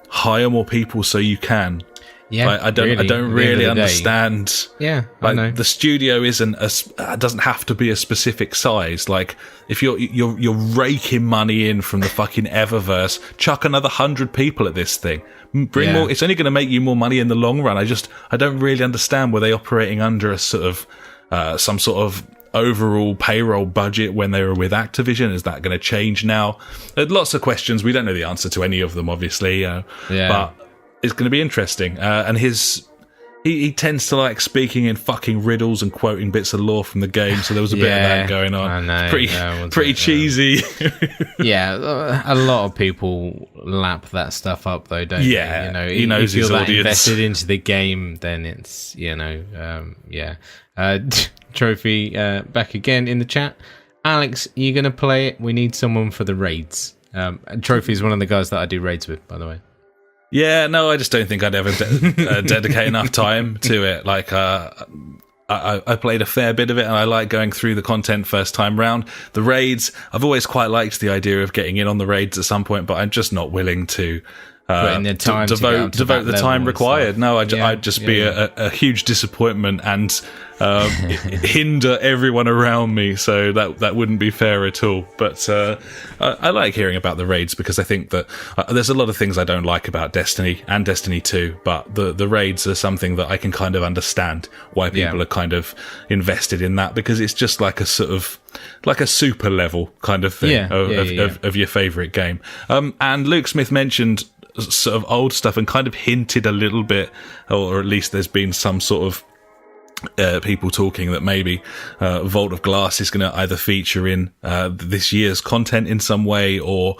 hire more people so you can. Yeah, like, I don't really understand. Yeah, like, I know. the studio doesn't have to be a specific size. Like, if you're raking money in from the fucking Eververse, chuck another 100 people at this thing. Bring more. It's only going to make you more money in the long run. I don't really understand. Were they operating under a sort of some sort of overall payroll budget when they were with Activision? Is that going to change now? Lots of questions. We don't know the answer to any of them, obviously. But it's going to be interesting. And he tends to like speaking in fucking riddles and quoting bits of lore from the game. So there was a bit of that going on. I know. Pretty cheesy. Yeah, a lot of people lap that stuff up, though, don't they? You know, he knows if you're his that audience. invested into the game, then it's Trophy back again in the chat. Alex, you're going to play it? We need someone for the raids. Trophy is one of the guys that I do raids with, by the way. Yeah, no, I just don't think I'd ever dedicate enough time to it. Like, I played a fair bit of it, and I like going through the content first time round. The raids, I've always quite liked the idea of getting in on the raids at some point, but I'm just not willing to devote the time required. No, I'd just be a huge disappointment and hinder everyone around me, so that wouldn't be fair at all. But I like hearing about the raids because I think that there's a lot of things I don't like about Destiny and Destiny 2, but the raids are something that I can kind of understand why people are kind of invested in that, because it's just like a sort of like a super level kind of thing of your favourite game. And Luke Smith mentioned sort of old stuff and kind of hinted a little bit, or at least there's been some sort of people talking that maybe Vault of Glass is going to either feature in this year's content in some way or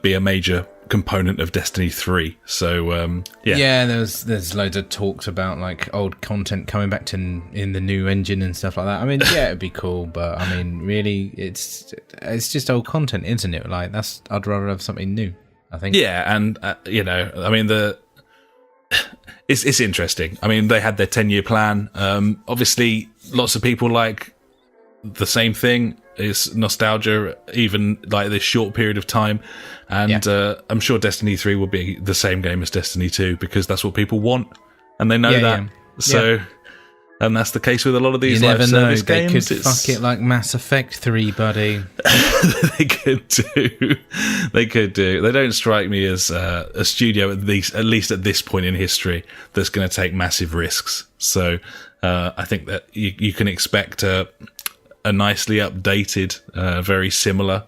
be a major component of Destiny 3. So there's loads of talks about like old content coming back in the new engine and stuff like that. I mean, it'd be cool, but I mean, really, it's just old content, isn't it? Like, I'd rather have something new, I think. Yeah, and I mean, it's interesting. I mean, they had their 10-year plan. Obviously, lots of people like the same thing. It's nostalgia, even like this short period of time. And I'm sure Destiny 3 will be the same game as Destiny 2 because that's what people want, and they know that. So. And that's the case with a lot of these live service games. They could fuck it like Mass Effect 3, buddy. They could do. They don't strike me as a studio, at least at this point in history, that's going to take massive risks. So I think that you can expect a nicely updated, very similar,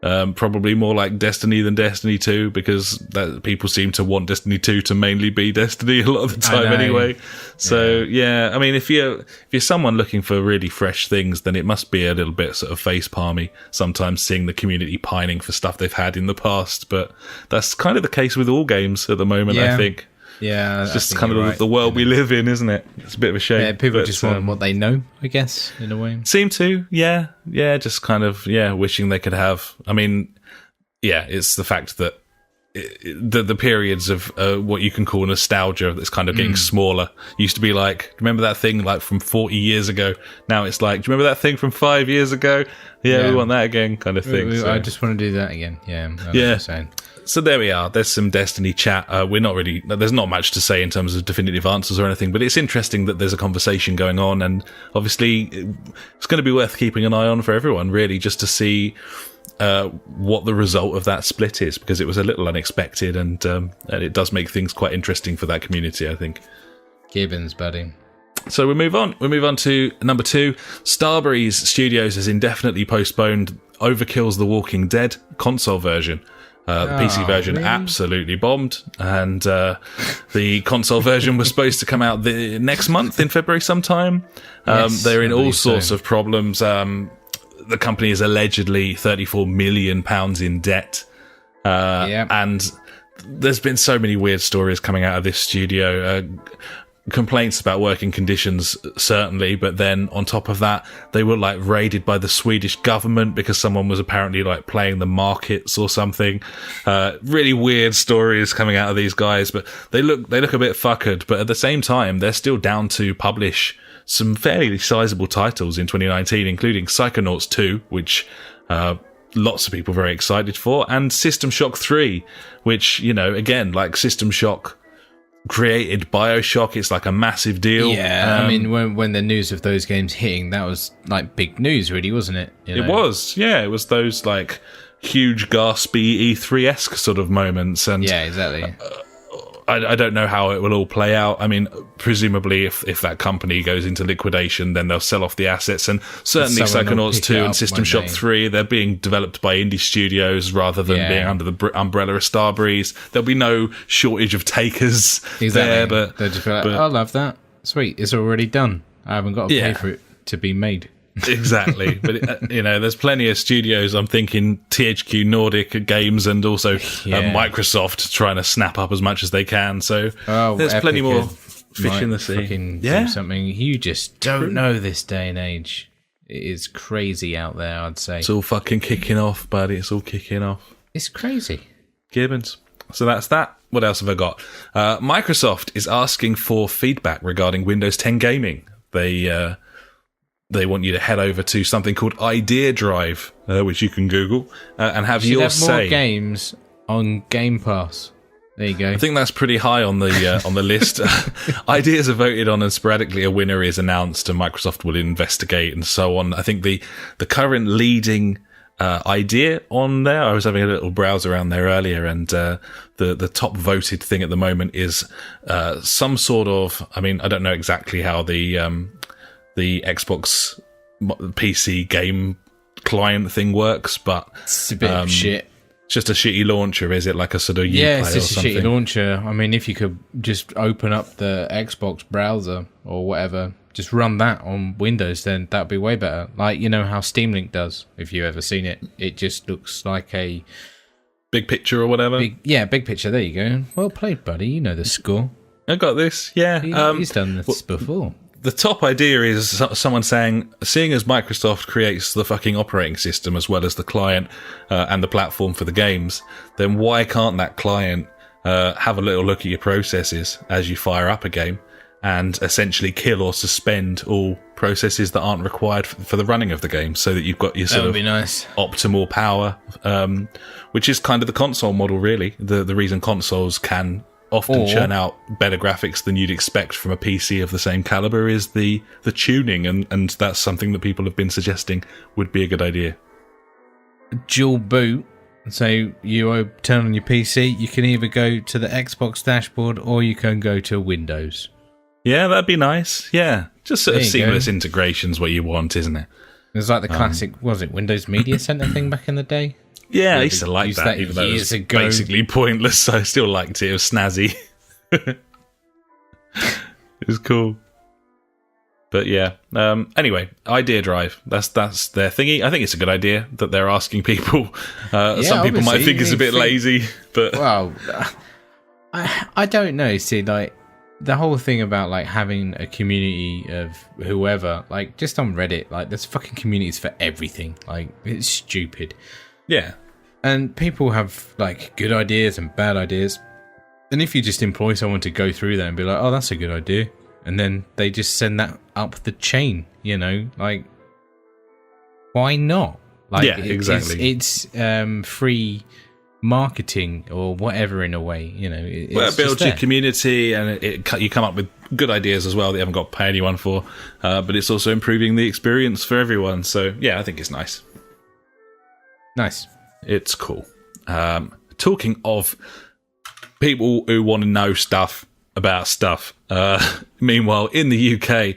probably more like Destiny than Destiny 2, because that people seem to want Destiny 2 to mainly be Destiny a lot of the time anyway. So I mean, if you're someone looking for really fresh things, then it must be a little bit sort of face palmy sometimes seeing the community pining for stuff they've had in the past. But that's kind of the case with all games at the moment, I think. Yeah, it's just kind of the world we live in, isn't it? It's a bit of a shame. Yeah, people just want what they know, I guess, in a way. Seem to, just kind of, wishing they could have. I mean, it's the fact that the periods of what you can call nostalgia that's kind of getting smaller. Used to be like, remember that thing like from 40 years ago? Now it's like, do you remember that thing from 5 years ago? Yeah, we want that again, kind of thing. I just want to do that again. Yeah, I know what you're saying. So there we are. There's some Destiny chat. There's not much to say in terms of definitive answers or anything, but it's interesting that there's a conversation going on, and obviously it's going to be worth keeping an eye on for everyone, really, just to see what the result of that split is, because it was a little unexpected, and it does make things quite interesting for that community, I think. Gibbons, buddy. So we move on. We move on to number 2. Starbreeze Studios has indefinitely postponed Overkill's The Walking Dead console version. The PC version absolutely bombed, and the console version was supposed to come out the next month in February sometime. They're in all sorts of problems. The company is allegedly £34 million in debt, and there's been so many weird stories coming out of this studio. Complaints about working conditions, certainly, but then on top of that, they were like raided by the Swedish government because someone was apparently like playing the markets or something. Really weird stories coming out of these guys, but they look a bit fuckered. But at the same time, they're still down to publish some fairly sizable titles in 2019, including Psychonauts 2, which lots of people are very excited for, and System Shock 3, which, again, like System Shock created BioShock. It's like a massive deal. Yeah, I mean, when the news of those games hitting, that was like big news, really, wasn't it? It was, yeah. It was those like huge, gaspy E3-esque sort of moments. And yeah, exactly. I don't know how it will all play out. I mean, presumably, if that company goes into liquidation, then they'll sell off the assets. And certainly Psychonauts 2 and System Shock 3, they're being developed by indie studios rather than being under the umbrella of Starbreeze. There'll be no shortage of takers there. But they'll just be like, I'll have that. Sweet, it's already done. I haven't got to pay for it to be made. Exactly. But, there's plenty of studios. I'm thinking THQ Nordic Games and also Microsoft trying to snap up as much as they can. So there's Epic plenty more fish in the sea. Do something. You just don't know this day and age. It is crazy out there, I'd say. It's all fucking kicking off, buddy. It's all kicking off. It's crazy. Gibbons. So that's that. What else have I got? Microsoft is asking for feedback regarding Windows 10 gaming. They want you to head over to something called Idea Drive, which you can Google, and have your say. More games on Game Pass. There you go. I think that's pretty high on the list. Ideas are voted on, and sporadically a winner is announced, and Microsoft will investigate and so on. I think the current leading idea on there, I was having a little browse around there earlier, and the top voted thing at the moment is some sort of. I mean, I don't know exactly how the Xbox PC game client thing works, but it's a bit of shit. It's just a shitty launcher, is it? Like a sort of Uplay it's just a shitty launcher. I mean, if you could just open up the Xbox browser or whatever, just run that on Windows, then that'd be way better. Like, you know how Steam Link does, if you've ever seen it. It just looks like a big picture or whatever. Big picture. There you go. Well played, buddy. You know the score. I got this, yeah. He's done this before. The top idea is someone saying, seeing as Microsoft creates the fucking operating system as well as the client and the platform for the games, then why can't that client have a little look at your processes as you fire up a game and essentially kill or suspend all processes that aren't required for the running of the game, so that you've got your sort of optimal power, which is kind of the console model, really. The reason consoles can often churn out better graphics than you'd expect from a PC of the same caliber is the tuning, and that's something that people have been suggesting would be a good idea. Dual boot, so you turn on your PC, you can either go to the Xbox dashboard or you can go to Windows. Yeah, that'd be nice. Yeah, just sort of seamless integration's what you want, isn't it? It was like the classic, was it Windows Media Center thing back in the day? Yeah, I used to like that, even though it was basically pointless. I still liked it. It was snazzy. It was cool. But yeah. Anyway, Idea Drive. That's their thingy. I think it's a good idea that they're asking people. Some people might think it's a bit lazy, but well, I don't know. See, like the whole thing about like having a community of whoever, like just on Reddit, like there's fucking communities for everything. Like it's stupid. Yeah. And people have like good ideas and bad ideas. And if you just employ someone to go through that and be like, oh, that's a good idea, and then they just send that up the chain, like, why not? Like, yeah, exactly. It's free marketing or whatever in a way, it builds your community, and you come up with good ideas as well that you haven't got to pay anyone for, but it's also improving the experience for everyone. So yeah, I think it's nice. It's cool. Talking of people who want to know stuff about stuff, meanwhile in the UK,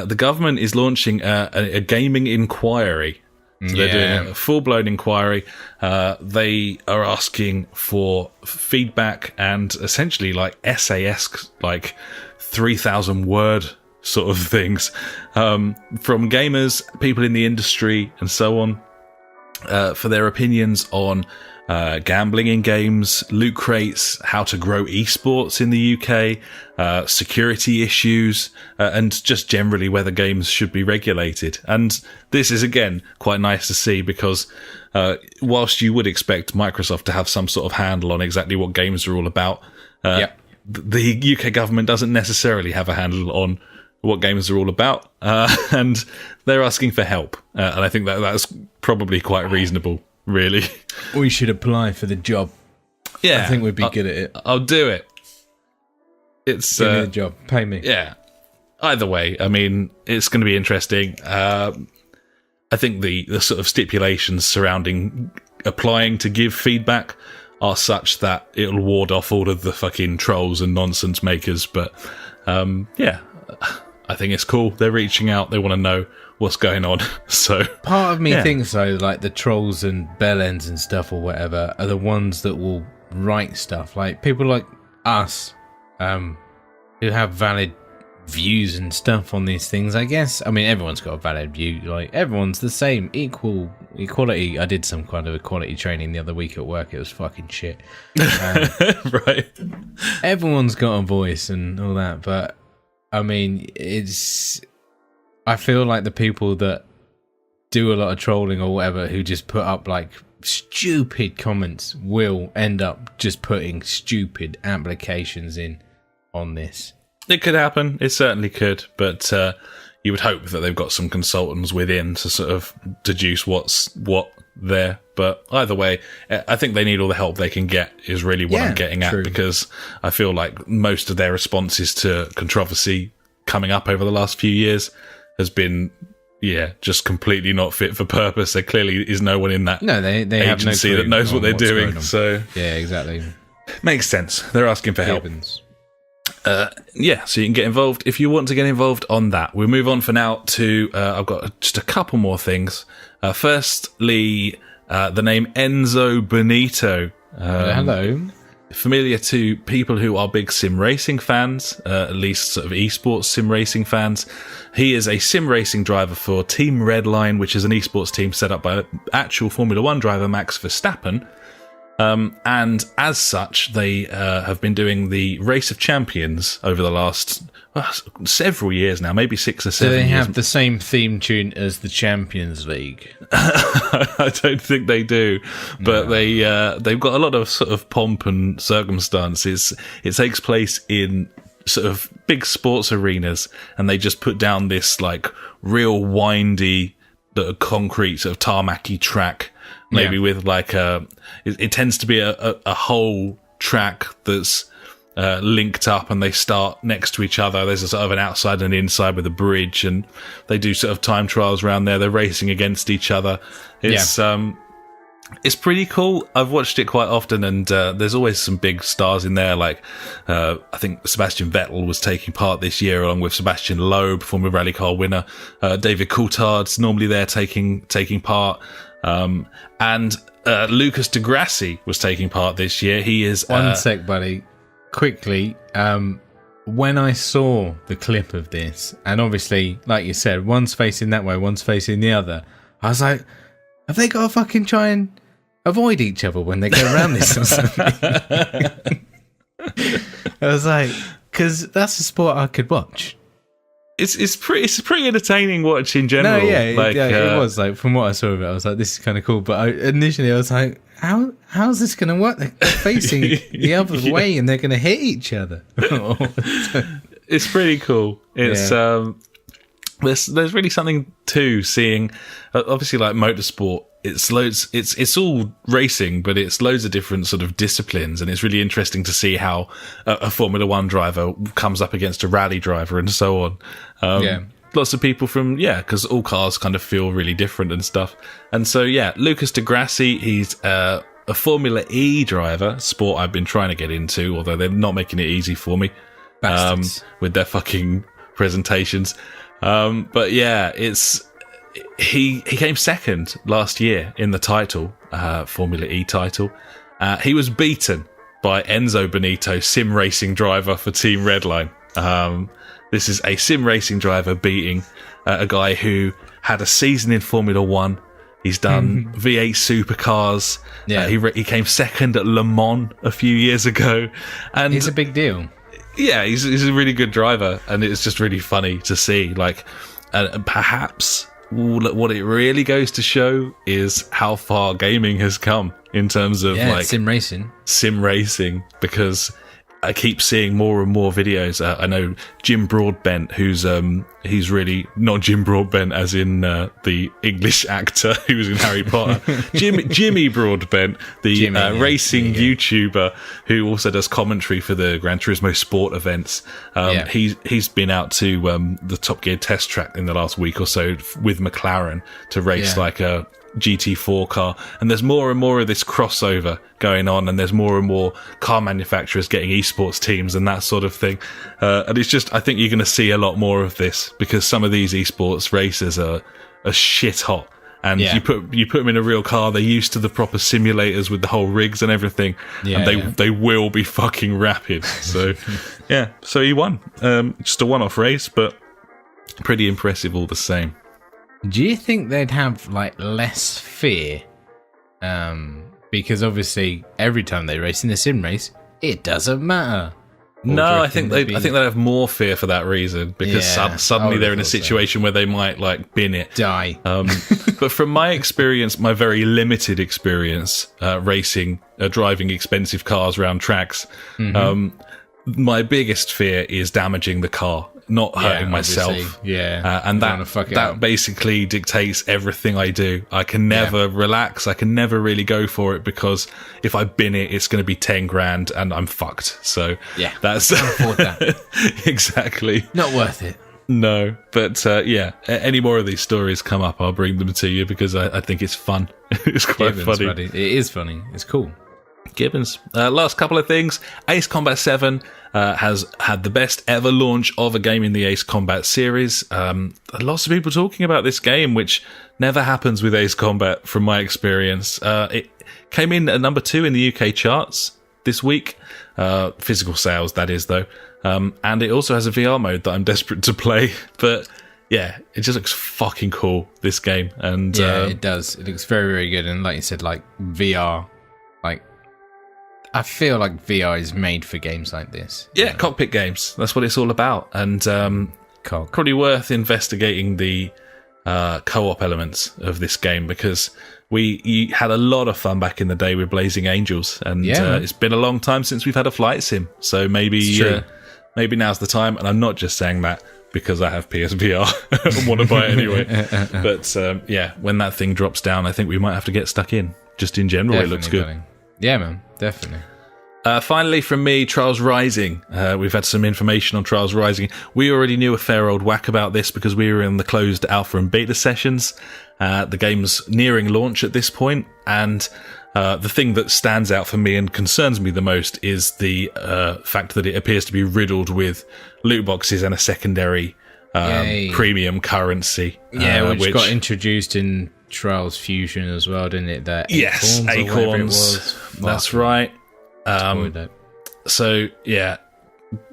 the government is launching a gaming inquiry. So they're doing a full-blown inquiry. They are asking for feedback and essentially like essay-esque, like 3,000 word sort of things from gamers, people in the industry and so on, for their opinions on gambling in games, loot crates, how to grow esports in the UK, security issues, and just generally whether games should be regulated. And this is, again, quite nice to see because whilst you would expect Microsoft to have some sort of handle on exactly what games are all about, the UK government doesn't necessarily have a handle on what games are all about, and they're asking for help. And I think that's probably quite reasonable, really. We should apply for the job. Yeah. I think we'd be good at it. I'll do it. it's give me the job, pay me. Yeah. Either way, I mean, it's going to be interesting. I think the sort of stipulations surrounding applying to give feedback are such that it'll ward off all of the fucking trolls and nonsense makers. But yeah, I think it's cool. They're reaching out. They want to know what's going on. So part of me thinks though, like the trolls and bellends and stuff or whatever are the ones that will write stuff. Like people like us, who have valid views and stuff on these things, I guess. I mean, everyone's got a valid view. Like everyone's the same, equality. I did some kind of equality training the other week at work. It was fucking shit. Right. Everyone's got a voice and all that, but I mean, I feel like the people that do a lot of trolling or whatever, who just put up like stupid comments, will end up just putting stupid applications in on this. It could happen. It certainly could. But you would hope that they've got some consultants within to sort of deduce what's what there. But either way, I think they need all the help they can get is really what I'm getting at, because I feel like most of their responses to controversy coming up over the last few years has been, just completely not fit for purpose. There clearly is no one in that they agency have no clue that knows what they're doing. So yeah, exactly. Makes sense. They're asking for help. So you can get involved if you want to get involved on that. We'll move on for now to I've got just a couple more things. Firstly, the name Enzo Benito. Hello. Familiar to people who are big sim racing fans, at least sort of esports sim racing fans. He is a sim racing driver for Team Redline, which is an esports team set up by actual Formula 1 driver Max Verstappen. And as such, they have been doing the Race of Champions over the last several years now, maybe 6 or 7 years. Do they have the same theme tune as the Champions League? I don't think they do, but they've got a lot of sort of pomp and circumstances. It takes place in sort of big sports arenas, and they just put down this like real windy, concrete sort of tarmacy track. Maybe with like it tends to be a whole track that's linked up, and they start next to each other. There's a sort of an outside and inside with a bridge, and they do sort of time trials around there. They're racing against each other. It's pretty cool. I've watched it quite often, and there's always some big stars in there. Like I think Sebastian Vettel was taking part this year, along with Sebastian Loeb, former rally car winner. David Coulthard's normally there taking part. And Lucas de Grassi was taking part this year. He is... One sec, buddy. Quickly, when I saw the clip of this, and obviously, like you said, one's facing that way, one's facing the other, I was like, have they got to fucking try and avoid each other when they go around this or something? I was like, because that's a sport I could watch. It's pretty entertaining watch in general. No, it was like, from what I saw of it, I was like, this is kind of cool. But initially I was like, how's this going to work? They're facing the other way, and they're going to hit each other. It's pretty cool. It's there's really something to seeing. Obviously, like motorsport, it's all racing, but it's loads of different sort of disciplines, and it's really interesting to see how a Formula 1 driver comes up against a rally driver and so on. Lots of people from, because all cars kind of feel really different and stuff. And so, Lucas de Grassi, he's a Formula E driver, sport I've been trying to get into, although they're not making it easy for me with their fucking presentations. But he came second last year in the title, Formula E title. He was beaten by Enzo Benito, sim racing driver for Team Redline. This is a sim racing driver beating a guy who had a season in Formula 1. He's done V8 supercars. He came second at Le Mans a few years ago. And he's a big deal. Yeah, he's a really good driver, and it's just really funny to see. Like, perhaps what it really goes to show is how far gaming has come in terms of like sim racing, because I keep seeing more and more videos. I know Jim Broadbent, he's really not Jim Broadbent as in the English actor who was in Harry Potter. Jimmy Broadbent, the racing YouTuber who also does commentary for the Gran Turismo Sport events. He's been out to the Top Gear test track in the last week or so with McLaren to race like a GT4 car, and there's more and more of this crossover going on, and there's more and more car manufacturers getting esports teams and that sort of thing, and it's just, I think you're going to see a lot more of this because some of these esports races are shit hot, and you put them in a real car, they're used to the proper simulators with the whole rigs and everything, and they will be fucking rapid. So so he won, just a one-off race, but pretty impressive all the same. Do you think they'd have like less fear? Because obviously every time they race in a sim race, it doesn't matter. No, I think they'd have more fear for that reason, because suddenly they're in a situation where they might like bin it, die. But from my experience, my very limited experience driving expensive cars around tracks, my biggest fear is damaging the car, not hurting myself. And that basically dictates everything I do. I can never relax. I can never really go for it, because if I bin it, it's going to be 10 grand and I'm fucked. So that's can't afford that. Exactly. Not worth it. No, but any more of these stories come up, I'll bring them to you, because I think it's fun. It's quite funny. Buddy. It is funny. It's cool. Gibbons. Last couple of things. Ace Combat 7 has had the best ever launch of a game in the Ace Combat series. Lots of people talking about this game, which never happens with Ace Combat from my experience. It came in at number 2 in the UK charts this week. Physical sales, that is, though. And it also has a VR mode that I'm desperate to play. But yeah, it just looks fucking cool, this game. And it does. It looks very, very good. And like you said, like VR, like, I feel like VR is made for games like this. Yeah, cockpit games. That's what it's all about. And probably worth investigating the co-op elements of this game, because we had a lot of fun back in the day with Blazing Angels. And it's been a long time since we've had a flight sim. So maybe now's the time. And I'm not just saying that because I have PSVR and want to buy it anyway. But when that thing drops down, I think we might have to get stuck in. Just in general, it looks good. Yeah, man, definitely. Finally, from me, Trials Rising. We've had some information on Trials Rising. We already knew a fair old whack about this because we were in the closed alpha and beta sessions. The game's nearing launch at this point, and the thing that stands out for me and concerns me the most is the fact that it appears to be riddled with loot boxes and a secondary premium currency. Which got introduced in Trials Fusion as well, didn't it? Acorns. That's right. So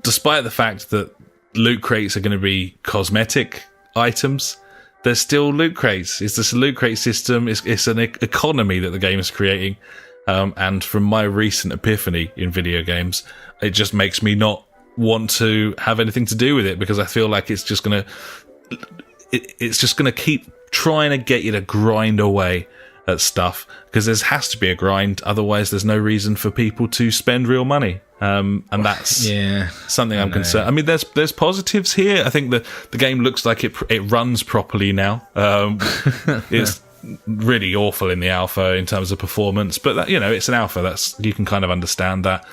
despite the fact that loot crates are going to be cosmetic items, there's still loot crates. It's this loot crate system. It's an economy that the game is creating. And from my recent epiphany in video games, it just makes me not want to have anything to do with it, because I feel like it's just going to keep trying to get you to grind away at stuff, because there has to be a grind, otherwise there's no reason for people to spend real money, and that's something I'm concerned. I mean, there's positives here. I think the game looks like it runs properly now. It's really awful in the alpha in terms of performance, but it's an alpha, you can kind of understand that.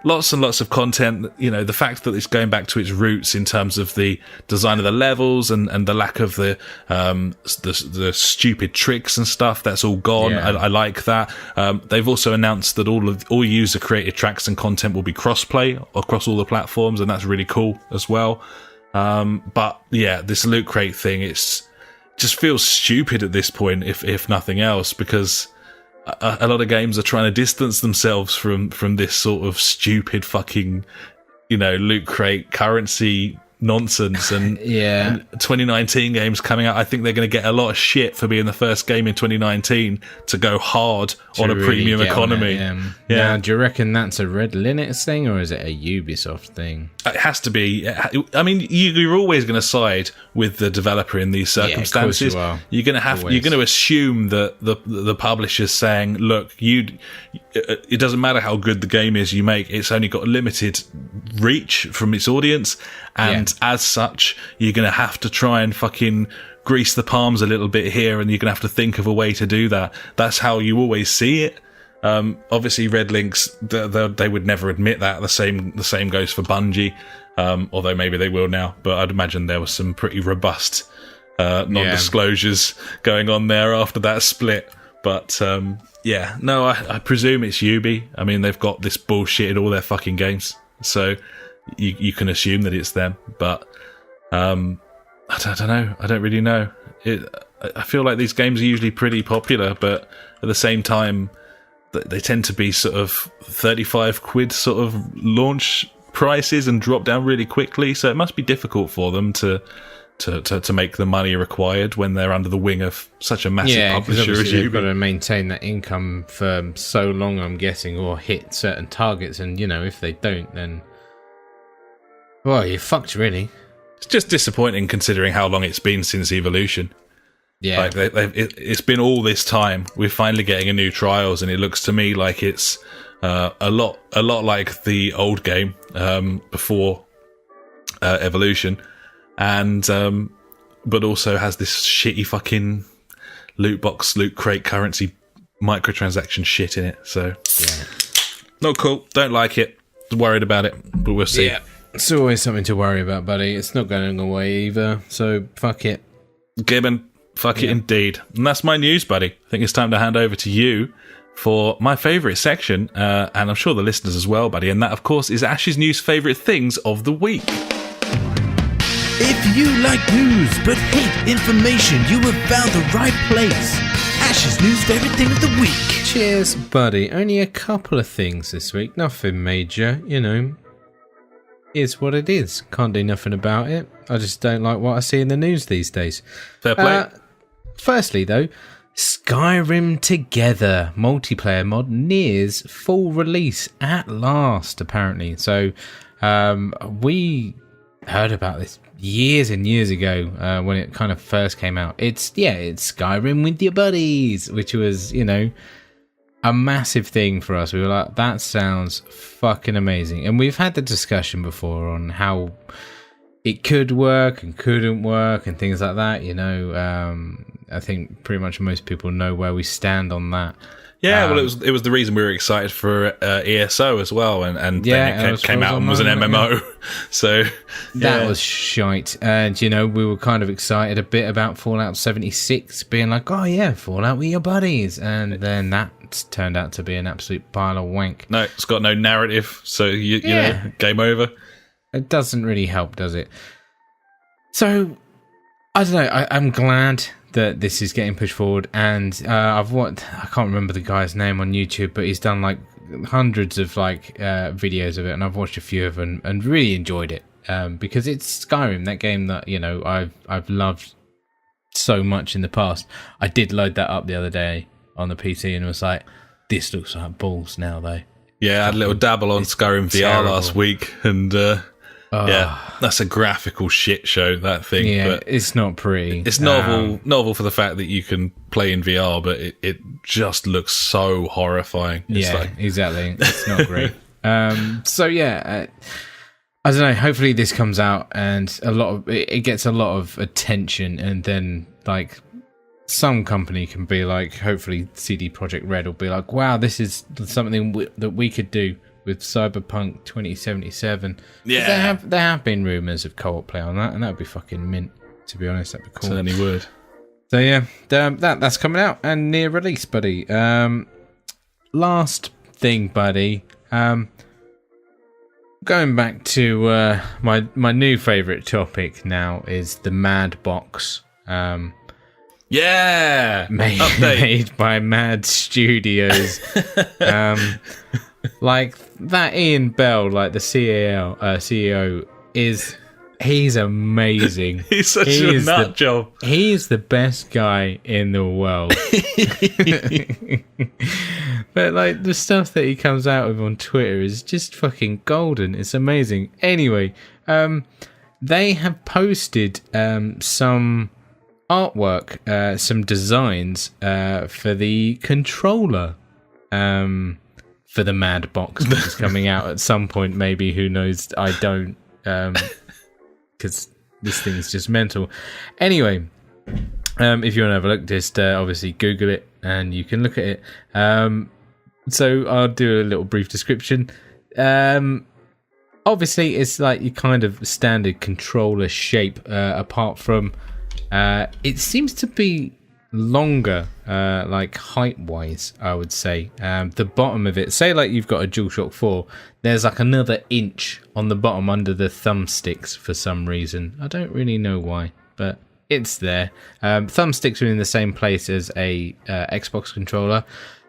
Lots and lots of content. The fact that it's going back to its roots in terms of the design of the levels and the lack of the stupid tricks and stuff, that's all gone. I like that. They've also announced that all user created tracks and content will be cross-play across all the platforms, and that's really cool as well. But this loot crate thing, it's just feels stupid at this point, if nothing else, because a lot of games are trying to distance themselves from this sort of stupid fucking, loot crate currency nonsense. And 2019 games coming out, I think they're going to get a lot of shit for being the first game in 2019 to go hard on a premium economy. Now, do you reckon that's a Red Linux thing, or is it a Ubisoft thing? It has to be. I mean, you're always going to side with the developer in these circumstances. Of course you are. You're going to assume that the publisher's saying, look, it doesn't matter how good the game is you make, it's only got a limited reach from its audience, and as such, you're going to have to try and fucking grease the palms a little bit here, and you're going to have to think of a way to do that. That's how you always see it. Obviously, Red Lynx, they would never admit that. The same goes for Bungie, although maybe they will now. But I'd imagine there was some pretty robust non-disclosures going on there after that split. But I presume it's Ubi. I mean, they've got this bullshit in all their fucking games, so you can assume that it's them. But I don't know. I don't really know. I feel like these games are usually pretty popular, but at the same time, they tend to be sort of 35 quid sort of launch prices and drop down really quickly. So it must be difficult for them to make the money required when they're under the wing of such a massive publisher as you've got to maintain that income for so long, I'm guessing, or hit certain targets, and if they don't, then you're fucked, really. It's just disappointing considering how long it's been since Evolution. Yeah, like it's been all this time. We're finally getting a new Trials, and it looks to me like it's a lot like the old game before Evolution. And but also has this shitty fucking loot crate currency microtransaction shit in it. So not cool. Don't like it. Worried about it, but we'll see. Yeah, it's always something to worry about, buddy. It's not going away either. So fuck it, Gibbon. Fuck it indeed. And that's my news, buddy. I think it's time to hand over to you for my favourite section, and I'm sure the listeners as well, buddy. And that, of course, is Ash's news favourite things of the week. If you like news but hate information, you have found the right place. Ash's news favourite thing of the week. Cheers, buddy. Only a couple of things this week. Nothing major, Is what it is. Can't do nothing about it. I just don't like what I see in the news these days. Fair play. Firstly, though, Skyrim Together multiplayer mod nears full release at last, apparently. So we heard about this years and years ago when it kind of first came out. It's Skyrim with your buddies, which was, a massive thing for us. We were like, that sounds fucking amazing. And we've had the discussion before on how it could work and couldn't work and things like that. I think pretty much most people know where we stand on that. Yeah, well, it was the reason we were excited for ESO as well, and then it came out and was an MMO. Yeah. So that was shite. And we were kind of excited a bit about Fallout 76 being like, oh yeah, Fallout with your buddies, and then that turned out to be an absolute pile of wank. No, it's got no narrative, so you know, game over. It doesn't really help, does it? So I don't know. I'm glad that this is getting pushed forward, and I can't remember the guy's name on YouTube, but he's done like hundreds of videos of it, and I've watched a few of them and really enjoyed it because it's Skyrim, that game that I've loved so much in the past. I did load that up the other day on the PC and was like, this looks like balls now though. Yeah, I had a little dabble on Skyrim VR last week, and that's a graphical shit show, that thing. Yeah, but it's not pretty. It's novel for the fact that you can play in VR, but it just looks so horrifying. Exactly. It's not great. I don't know. Hopefully this comes out and it gets a lot of attention, and then some company can be like, hopefully CD Projekt Red will be like, wow, this is something that we could do with Cyberpunk 2077. Yeah, there have been rumours of co-op play on that, and that would be fucking mint. To be honest, that'd be cool. Certainly would. So yeah, that's coming out and near release, buddy. Last thing, buddy. Going back to my new favourite topic now is the Mad Box. Made by Mad Studios. That Ian Bell, the CEO, he's amazing. He's such a nut job. He's the best guy in the world. But the stuff that he comes out with on Twitter is just fucking golden. It's amazing. Anyway, they have posted some artwork, some designs for the controller. for the Mad Box, which is coming out at some point, maybe. Who knows? I don't, because this thing's just mental. Anyway, if you want to have a look, just obviously Google it and you can look at it. So I'll do a little brief description. Obviously, it's like your kind of standard controller shape, apart from it seems to be longer, like height-wise, I would say. The bottom of it, say like you've got a DualShock 4, there's like another inch on the bottom under the thumbsticks for some reason. I don't really know why, but it's there. Thumbsticks are in the same place as a Xbox controller.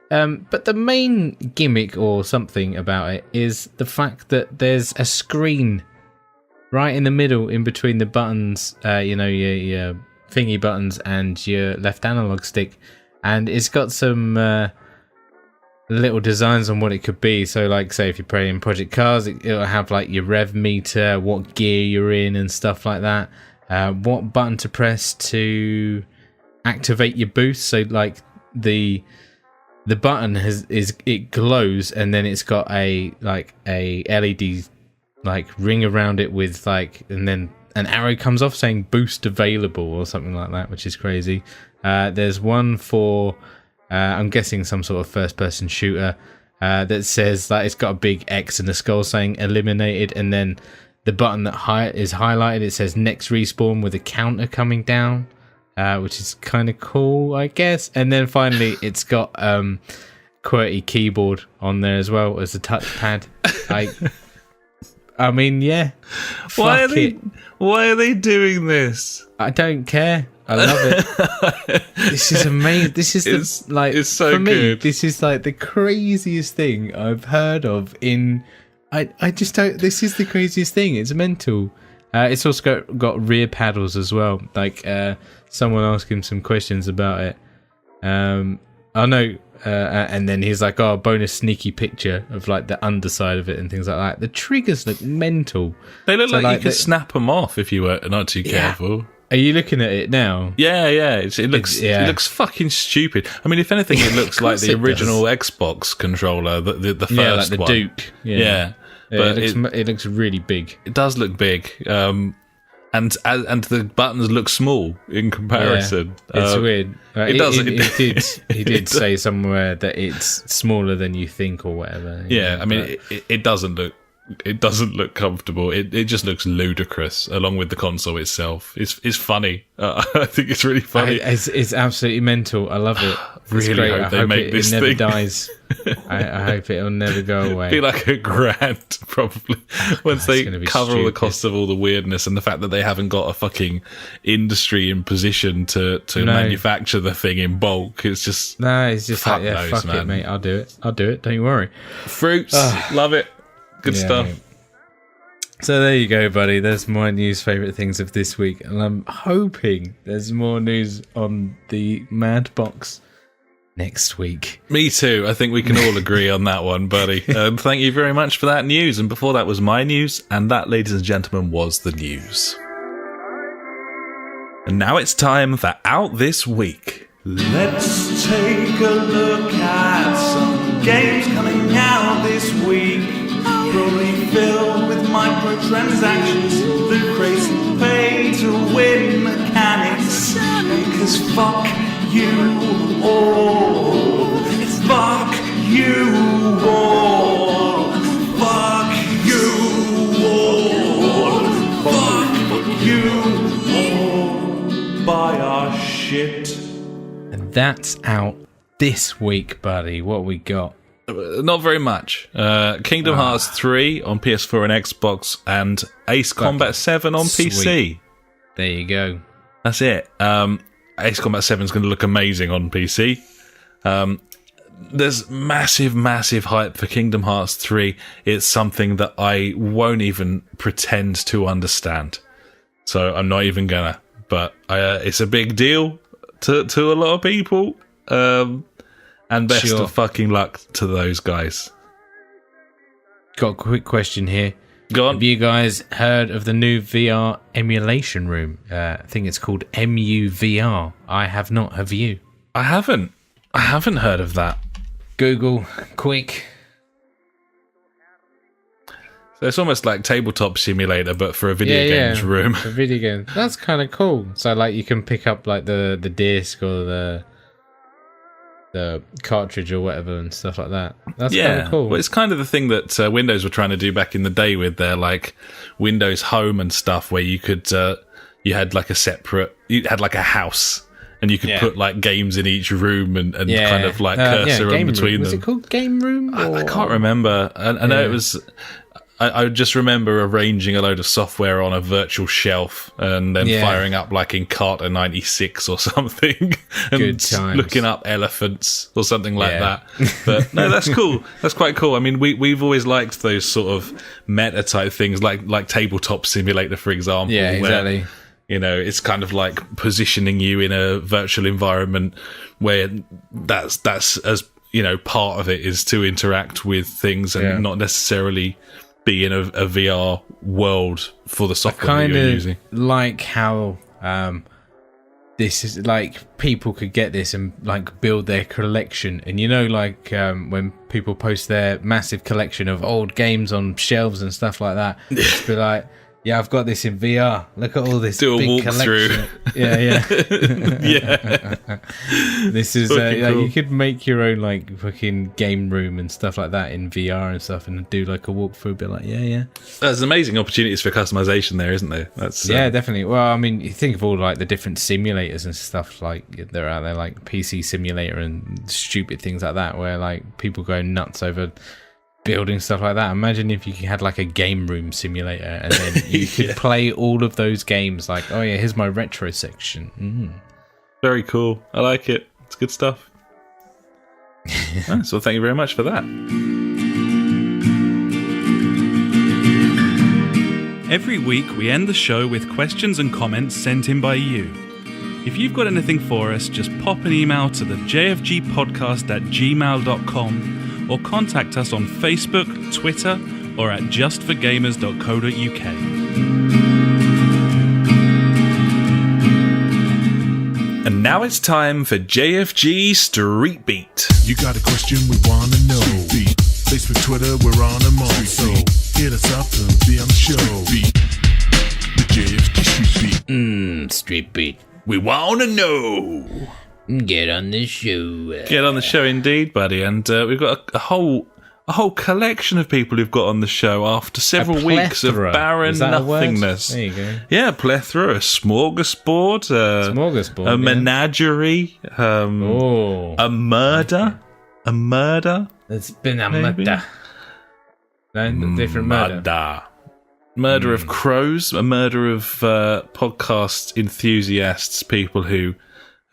But the main gimmick or something about it is the fact that there's a screen right in the middle, in between the buttons, your thingy buttons and your left analog stick, and it's got some little designs on what it could be. So like, say if you're playing Project Cars, it'll have like your rev meter, what gear you're in and stuff like that, what button to press to activate your boost. So like the button it glows, and then it's got a LED like ring around it with like, and then an arrow comes off saying boost available or something like that, which is crazy. There's one for I'm guessing some sort of first person shooter that says that it's got a big X and a skull saying eliminated, and then the button that is highlighted, it says next respawn with a counter coming down. Which is kind of cool, I guess. And then finally, it's got QWERTY keyboard on there as well as a touchpad. I mean, yeah. Why are they doing this? I don't care. I love it. This is amazing. This is it's so for me, good. this is like the craziest thing I've heard of in. I just don't. This is the craziest thing. It's mental. It's also got rear paddles as well. Like someone asked him some questions about it. I know, and then he's like, "Oh, bonus sneaky picture of like the underside of it and things like that." The triggers look mental. They look like you could snap them off if you were not too careful. Are you looking at it now? Yeah. It looks fucking stupid. I mean, if anything, it looks like the original Xbox controller, the first one. Like the Duke. Yeah. But it looks really big. It does look big, and the buttons look small in comparison. Yeah, it's weird. He did say say somewhere that it's smaller than you think or whatever. Yeah, I mean, it doesn't look comfortable. It just looks ludicrous, along with the console itself. It's funny. I think it's really funny. It's absolutely mental. I love it. Really hope they make this thing. It never dies. I hope it'll never go away. Be like $1,000 probably once they cover all the costs of all the weirdness and the fact that they haven't got a fucking industry in position to manufacture the thing in bulk. It's just fuck it, mate. I'll do it. Don't you worry. Fruits, love it. Good stuff. Mate. So there you go, buddy. There's my news favourite things of this week, and I'm hoping there's more news on the Mad Box next week. Me too. I think we can all agree on that one, buddy. Thank you very much for that news. And before that was my news, and that, ladies and gentlemen, was the news. And now it's time for Out This Week. Let's take a look at some games coming out this week. Probably filled with microtransactions, the crazy pay-to-win mechanics. Because fuck you all. It's fuck you all. Fuck you all. Fuck you all. Buy our shit. And that's out this week, buddy. What we got? Not very much. Kingdom Hearts 3 on PS4 and Xbox, and Ace Combat 7 on PC. There you go. That's it. Ace Combat 7 is going to look amazing on PC. There's massive hype for Kingdom Hearts 3. It's something that I won't even pretend to understand. So I'm not even gonna. But it's a big deal to a lot of people. And best of fucking luck to those guys. Got a quick question here. Go on. Have you guys heard of the new VR emulation room? I think it's called MUVR. I have not. Have you? I haven't heard of that. Google, quick. So it's almost like Tabletop Simulator, but for a video games room. For video games. That's kind of cool. So like you can pick up like the disc or the cartridge or whatever and stuff like that. That's kind of cool. Well, it's kind of the thing that Windows were trying to do back in the day with their like Windows Home and stuff, where you could you had like a house. And you could put like games in each room and kind of like cursor in between them. Was it called Game Room? I can't remember. I know it was. I just remember arranging a load of software on a virtual shelf and then firing up like in Carter 96 or something and looking up elephants or something like that. But no, that's cool. That's quite cool. I mean, we've always liked those sort of meta type things like Tabletop Simulator, for example. Yeah, exactly. Where, you know, it's kind of like positioning you in a virtual environment where that's as, you know, part of it is to interact with things and not necessarily be in a VR world for the software that you're using. Like how this is like people could get this and like build their collection, and you know, like when people post their massive collection of old games on shelves and stuff like that, just be like, yeah, I've got this in VR. Look at all this big collection. Yeah. This is like, cool. You could make your own like fucking game room and stuff like that in VR and stuff, and do like a walkthrough. Be like, There's amazing opportunities for customization there, isn't there? That's definitely. Well, I mean, you think of all like the different simulators and stuff like they're out there, like PC Simulator and stupid things like that, where like people go nuts over building stuff like that. Imagine if you had like a game room simulator and then you could play all of those games, like, oh yeah, here's my retro section. Very cool. I like it. It's good stuff. Nice. Well, thank you very much for that. Every week we end the show with questions and comments sent in by you. If you've got anything for us, just pop an email to the jfgpodcast@gmail.com or contact us on Facebook, Twitter, or at justforgamers.co.uk. And now it's time for JfG Street Beat. You got a question we want to know. Street Beat. Facebook, Twitter, we're on them all. So hit us up and be on the show. Street Beat. The JfG Street Beat. Street Beat. We want to know. Get on the show. Get on the show indeed, buddy. And we've got a whole collection of people who've got on the show after several weeks of barren nothingness. There you go. Yeah, plethora, a smorgasbord, a menagerie, a murder. A murder? It's been a murder. No, different murder. Murder of crows, a murder of podcast enthusiasts, people who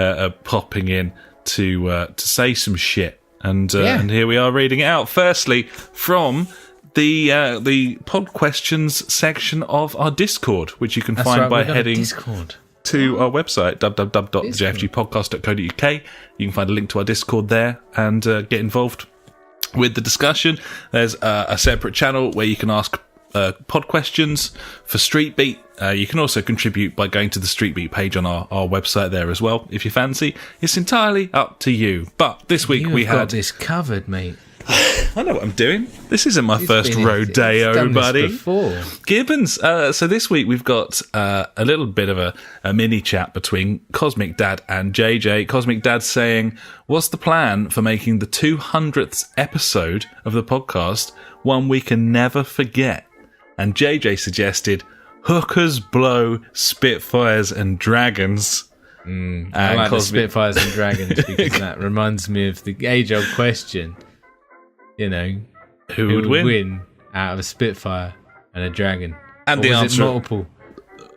are popping in to say some shit. And here we are reading it out. Firstly, from the pod questions section of our Discord, which you can find by heading to our website, www.thejfgpodcast.co.uk. You can find a link to our Discord there and get involved with the discussion. There's a separate channel where you can ask pod questions for Street Beat. You can also contribute by going to the Street Beat page on our website there as well, if you fancy. It's entirely up to you. But this week we had... got this covered, mate. I know what I'm doing. This isn't my first rodeo, buddy. Gibbons. So this week we've got a little bit of a mini chat between Cosmic Dad and JJ. Cosmic Dad saying, what's the plan for making the 200th episode of the podcast one we can never forget? And JJ suggested, hookers, blow, spitfires and dragons. I like the spitfires and dragons because that reminds me of the age-old question. You know, who would win out of a Spitfire and a dragon? And or the was answer, it multiple?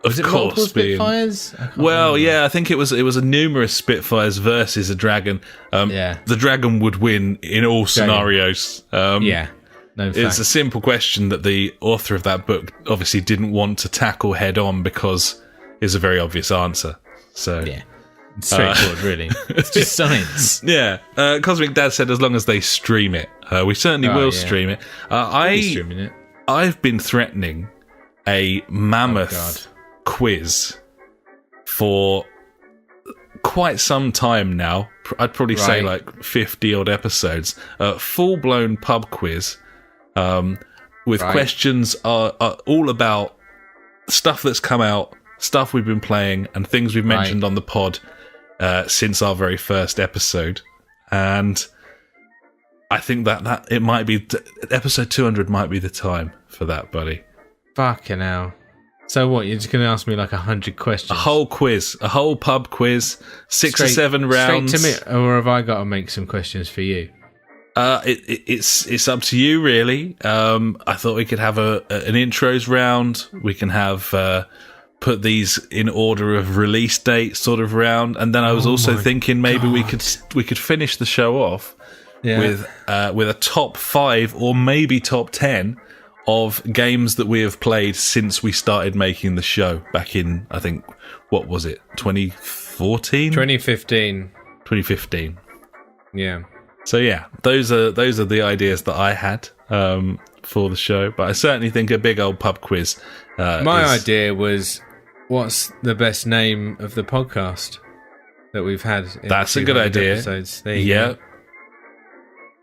Was it course, multiple Spitfires? Well, yeah, I think it was a numerous Spitfires versus a dragon. The dragon would win in all scenarios. It's a simple question that the author of that book obviously didn't want to tackle head on because it's a very obvious answer. So yeah. Straightforward, really. It's just science. Yeah. Cosmic Dad said as long as they stream it. We certainly will stream it. Streaming it. I've been threatening a mammoth quiz for quite some time now. I'd probably say like 50 odd episodes. Full-blown pub quiz. with questions are all about stuff that's come out, stuff we've been playing, and things we've mentioned on the pod since our very first episode. And I think that it might be episode 200 might be the time for that, buddy. Fucking hell. So what, you're just going to ask me like 100 questions? A whole quiz, a whole pub quiz, 6 or 7 rounds. Straight to me, or have I got to make some questions for you? It's up to you, really. I thought we could have an intros round. We can have put these in order of release date sort of round, and then I was also thinking maybe we could finish the show off with a top 5 or maybe top 10 of games that we have played since we started making the show back in, I think, what was it, 2014? 2015. 2015. Yeah. So yeah, those are the ideas that I had for the show, but I certainly think a big old pub quiz. My idea was, what's the best name of the podcast that we've had? That's a good idea. Episodes. There you go.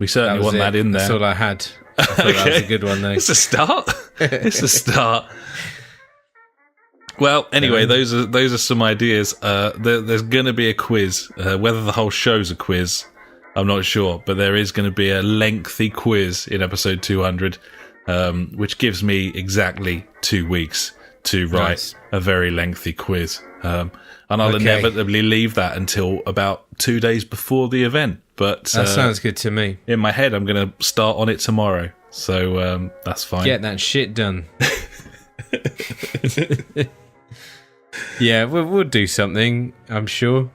We certainly want that in there. That's all I had. I thought that was a good one, though. It's a start. It's a start. Well, anyway, those are some ideas. There's going to be a quiz. Whether the whole show's a quiz, I'm not sure, but there is going to be a lengthy quiz in episode 200, which gives me exactly 2 weeks to write a very lengthy quiz. And I'll inevitably leave that until about 2 days before the event. But that sounds good to me. In my head, I'm going to start on it tomorrow. So that's fine. Get that shit done. Yeah, we'll do something, I'm sure.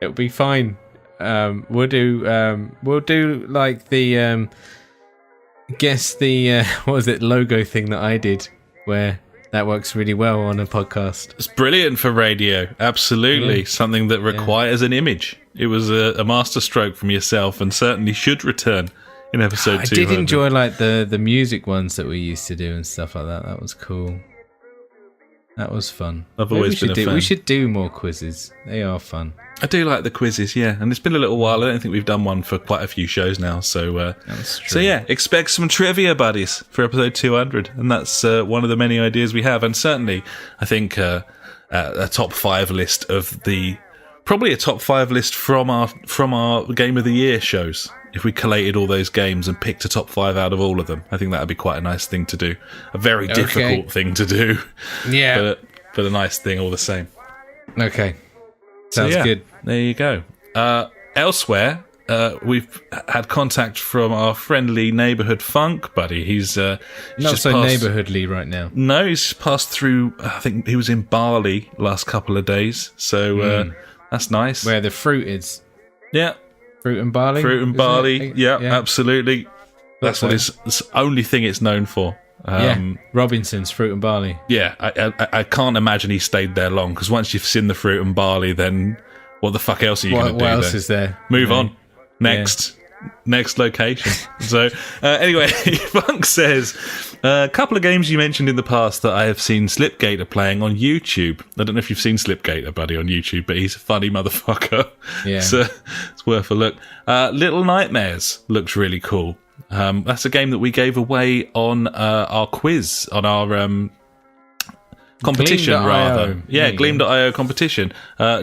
It'll be fine. We'll do like the guess the what was it, logo thing that I did, where that works really well on a podcast. It's brilliant for radio. Absolutely. Something that requires an image. It was a masterstroke from yourself, and certainly should return in episode 200. I did enjoy like the music ones that we used to do and stuff like that. That was cool. That was fun. I've always been a fan. We should do more quizzes. They are fun. I do like the quizzes, yeah. And it's been a little while. I don't think we've done one for quite a few shows now. So, that's true. So yeah, expect some trivia, buddies, for episode 200. And that's one of the many ideas we have. And certainly, I think a top 5 list of probably a top 5 list from our Game of the Year shows. If we collated all those games and picked a top 5 out of all of them, I think that would be quite a nice thing to do. A very difficult thing to do. Yeah. But a nice thing all the same. Okay. Sounds good. There you go. Elsewhere, we've had contact from our friendly neighbourhood funk buddy. He's not so neighbourhoodly right now. No, he's passed through. I think he was in Bali last couple of days. So that's nice. Where the fruit is. Yeah. Fruit and barley? Fruit and barley, yeah, absolutely. That's what it's the only thing it's known for. Robinson's Fruit and Barley. Yeah, I can't imagine he stayed there long, because once you've seen the fruit and barley, then what the fuck else are you going to do? What else is there? Move on. Next location. So anyway, Funk says, a couple of games you mentioned in the past that I have seen Slipgator playing on YouTube. I don't know if you've seen Slipgator, buddy, on YouTube, but he's a funny motherfucker. Yeah. So it's worth a look. Little Nightmares looks really cool. That's a game that we gave away on our quiz, on our competition, rather. Yeah, Gleam.io competition.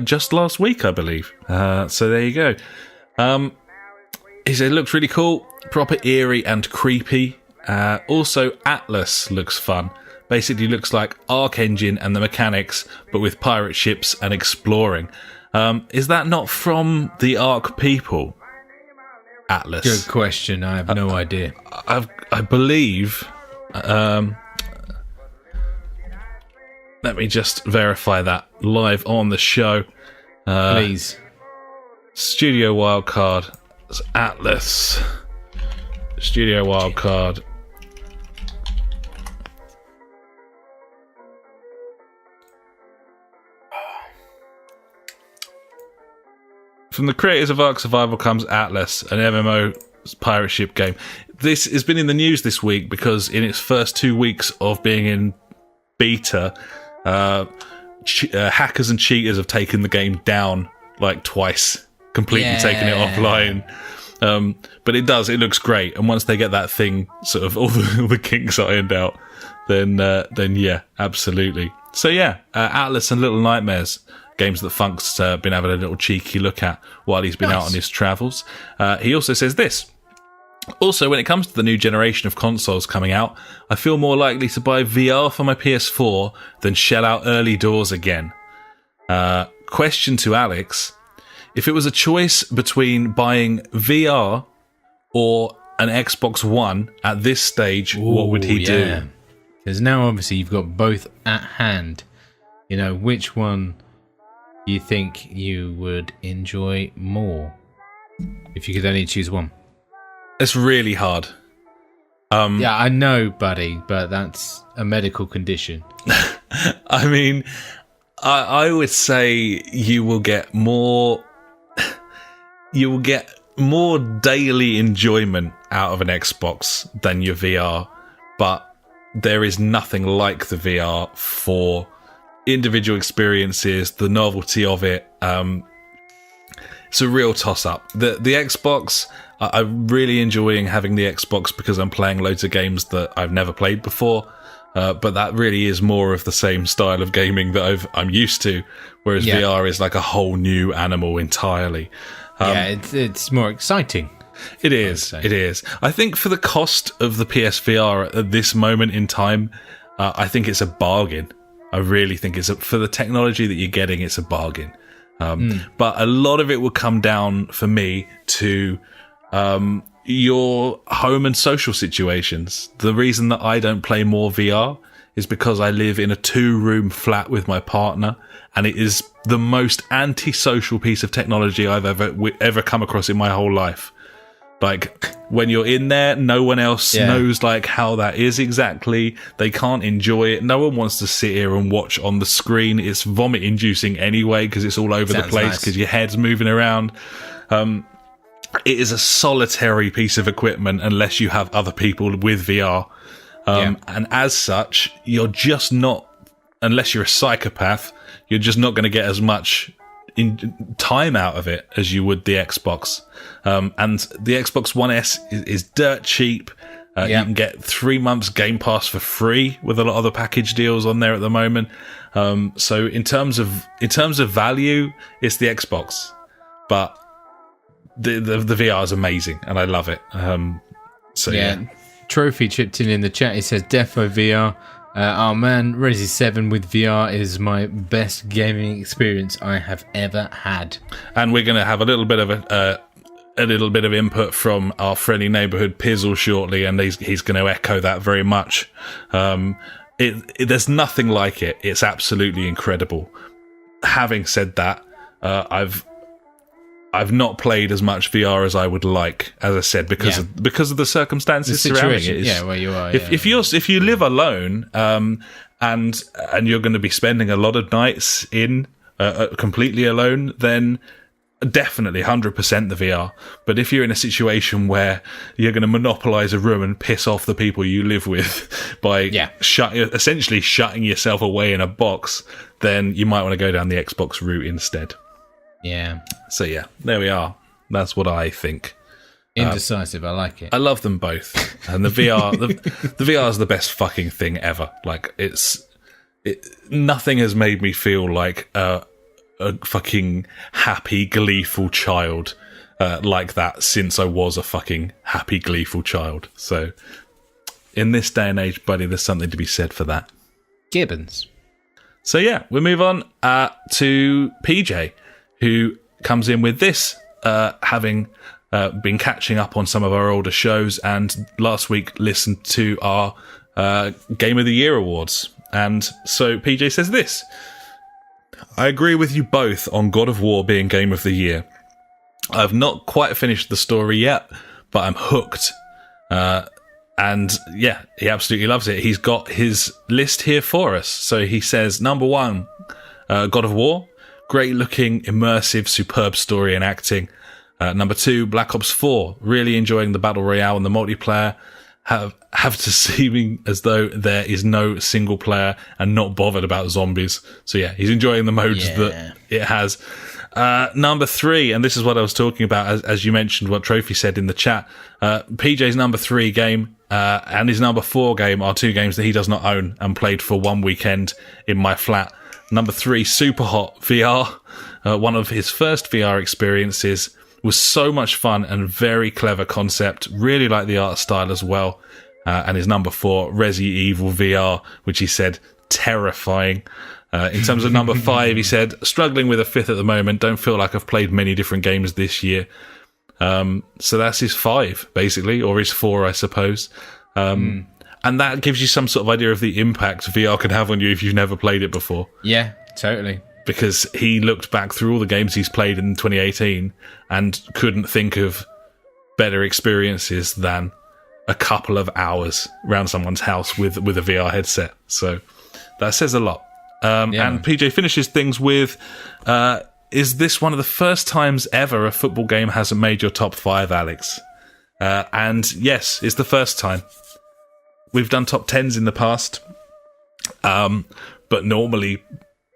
Just last week, I believe. So there you go. He said it looks really cool, proper eerie and creepy. Also, Atlas looks fun. Basically looks like Arc Engine and the mechanics, but with pirate ships and exploring. Is that not from the Arc people? Atlas. Good question. I have no idea. I believe. Let me just verify that live on the show. Please. Studio Wildcard. It's Atlas. Studio Wildcard. From the creators of Ark Survival comes Atlas, an MMO pirate ship game. This has been in the news this week because in its first 2 weeks of being in beta, hackers and cheaters have taken the game down like twice, completely taken it offline. But it looks great. And once they get that thing, sort of all the kinks ironed out, then yeah, absolutely. So yeah, Atlas and Little Nightmares, games that Funk's been having a little cheeky look at while he's been out on his travels. He also says this. Also, when it comes to the new generation of consoles coming out, I feel more likely to buy VR for my PS4 than shell out early doors again. Question to Alex. If it was a choice between buying VR or an Xbox One at this stage, what would he do? Because now, obviously, you've got both at hand. You know, which one do you think you would enjoy more if you could only choose one? It's really hard. Yeah, I know, buddy, but that's a medical condition. I mean, I would say you will get more daily enjoyment out of an Xbox than your VR, but there is nothing like the VR for individual experiences, the novelty of it. It's a real toss-up. The Xbox, I'm really enjoying having the Xbox because I'm playing loads of games that I've never played before, but that really is more of the same style of gaming that I'm used to, whereas VR is like a whole new animal entirely. It's more exciting. It is. I think for the cost of the PSVR at this moment in time, I think it's a bargain. I really think for the technology that you're getting, it's a bargain. But a lot of it will come down for me to your home and social situations. The reason that I don't play more VR is because I live in a 2-room flat with my partner, and it is the most antisocial piece of technology I've ever come across in my whole life. Like, when you're in there, no one else knows like how that is exactly. They can't enjoy it. No one wants to sit here and watch on the screen. It's vomit inducing anyway because it's all over the place because your head's moving around. It is a solitary piece of equipment unless you have other people with VR. And as such, you're just not, unless you're a psychopath, you're just not going to get as much time out of it as you would the Xbox. And the Xbox One S is dirt cheap. You can get 3 months Game Pass for free with a lot of the package deals on there at the moment. So in terms of value, it's the Xbox, but the VR is amazing and I love it. Trophy chipped in the chat. He says Defo VR. Oh man, Resi 7 with VR is my best gaming experience I have ever had. And we're going to have a little bit of input from our friendly neighbourhood Pizzle shortly, and he's going to echo that very much. There's nothing like it. It's absolutely incredible. Having said that, I've not played as much VR as I would like, as I said, because of the circumstances surrounding it. Yeah, where you are. If you live alone, and you're going to be spending a lot of nights in completely alone, then definitely 100% the VR. But if you're in a situation where you're going to monopolize a room and piss off the people you live with by essentially shutting yourself away in a box, then you might want to go down the Xbox route instead. Yeah. So yeah, there we are. That's what I think. Indecisive. I like it. I love them both, and the VR, the VR is the best fucking thing ever. Like nothing has made me feel like a fucking happy, gleeful child like that since I was a fucking happy, gleeful child. So in this day and age, buddy, there's something to be said for that. Gibbons. So yeah, we move on to PJ, who comes in with this, having been catching up on some of our older shows, and last week listened to our Game of the Year awards. And so PJ says this: I agree with you both on God of War being Game of the Year. I've not quite finished the story yet, but I'm hooked. And yeah, he absolutely loves it. He's got his list here for us. So he says, number 1, God of War. Great looking, immersive, superb story and acting. Number 2, Black Ops 4. Really enjoying the battle royale and the multiplayer. Have to seeming as though there is no single player and not bothered about zombies. So yeah, he's enjoying the modes that it has. Number 3, and this is what I was talking about, as you mentioned, what Trophy said in the chat. PJ's number 3 game and his number 4 game are 2 games that he does not own and played for one weekend in my flat. Number 3, Superhot VR, one of his first VR experiences, was so much fun and very clever concept. Really like the art style as well. And his number 4, Resi Evil VR, which he said, terrifying. In terms of number 5, he said, struggling with a 5th at the moment. Don't feel like I've played many different games this year. So that's his 5, basically, or his 4, I suppose. And that gives you some sort of idea of the impact VR can have on you if you've never played it before. Yeah, totally. Because he looked back through all the games he's played in 2018 and couldn't think of better experiences than a couple of hours around someone's house with a VR headset. So that says a lot. And PJ finishes things with, is this one of the first times ever a football game hasn't made your top 5, Alex? And yes, it's the first time. We've done top 10s in the past, but normally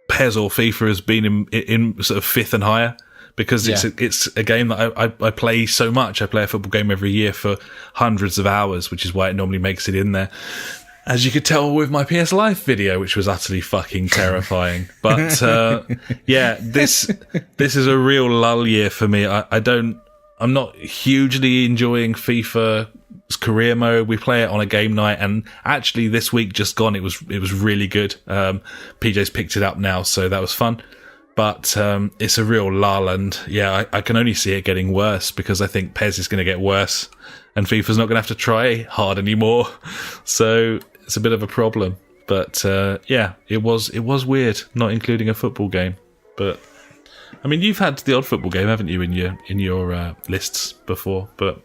PES or FIFA has been in sort of 5th and higher, because it's a game that I play so much. I play a football game every year for hundreds of hours, which is why it normally makes it in there. As you could tell with my PS Live video, which was utterly fucking terrifying. But this is a real lull year for me. I'm not hugely enjoying FIFA's career mode. We play it on a game night, and actually this week just gone, it was really good. PJ's picked it up now, so that was fun. But it's a real lull, and I can only see it getting worse, because I think PES is going to get worse, and FIFA's not going to have to try hard anymore. So it's a bit of a problem. But it was weird not including a football game. But I mean, you've had the odd football game, haven't you, in your lists before? But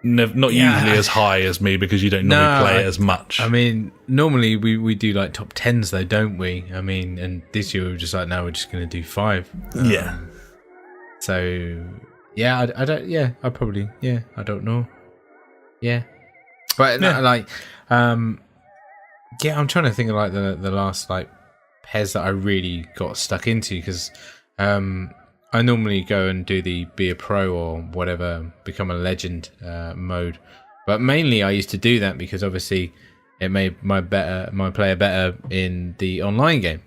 not usually as high as me, because you don't normally play it as much. I mean, normally we do like top 10s though, don't we? I mean, and this year we were just like, no, we're just going to do 5. So I don't. Yeah, I probably. Yeah, I don't know. Yeah, but I'm trying to think of like the last like PES that I really got stuck into, because I normally go and do the be a pro or whatever, become a legend mode, but mainly I used to do that because obviously it made my player better in the online game,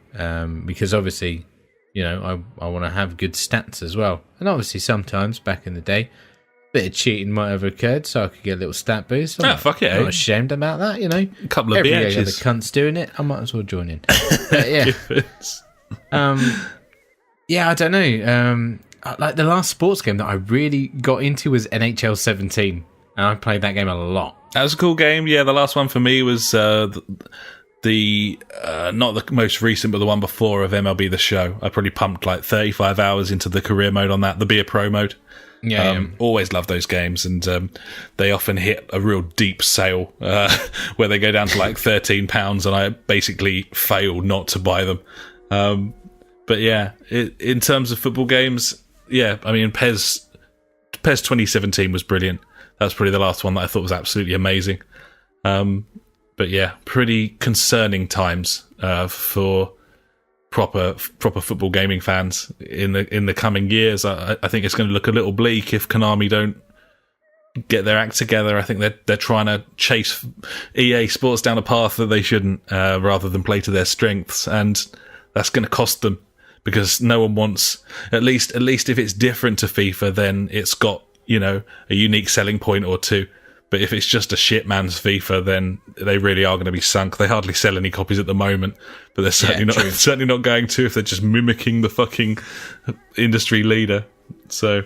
because obviously, you know, I want to have good stats as well, and obviously sometimes back in the day, a bit of cheating might have occurred, so I could get a little stat boost. Fuck it, I'm not ashamed about that, you know. A couple of every BHs. other cunt's doing it, I might as well join in. But, I don't know. Like the last sports game that I really got into was NHL 17, and I played that game a lot. That was a cool game. Yeah, the last one for me was the not the most recent, but the one before of MLB The Show. I probably pumped like 35 hours into the career mode on that, the Be a Pro mode. Always love those games, and they often hit a real deep sale where they go down to like £13, and I basically fail not to buy them. But yeah, in terms of football games, I mean, PES 2017 was brilliant. That's probably the last one that I thought was absolutely amazing. But yeah, pretty concerning times for proper football gaming fans in the coming years. I think it's going to look a little bleak if Konami don't get their act together. I think they're trying to chase EA Sports down a path that they shouldn't, rather than play to their strengths, and that's going to cost them, because no one wants, at least if it's different to FIFA, then it's got, you know, a unique selling point or two. But if it's just a shit man's FIFA, then they really are going to be sunk. They hardly sell any copies at the moment, but they're certainly not going to if they're just mimicking the fucking industry leader. So,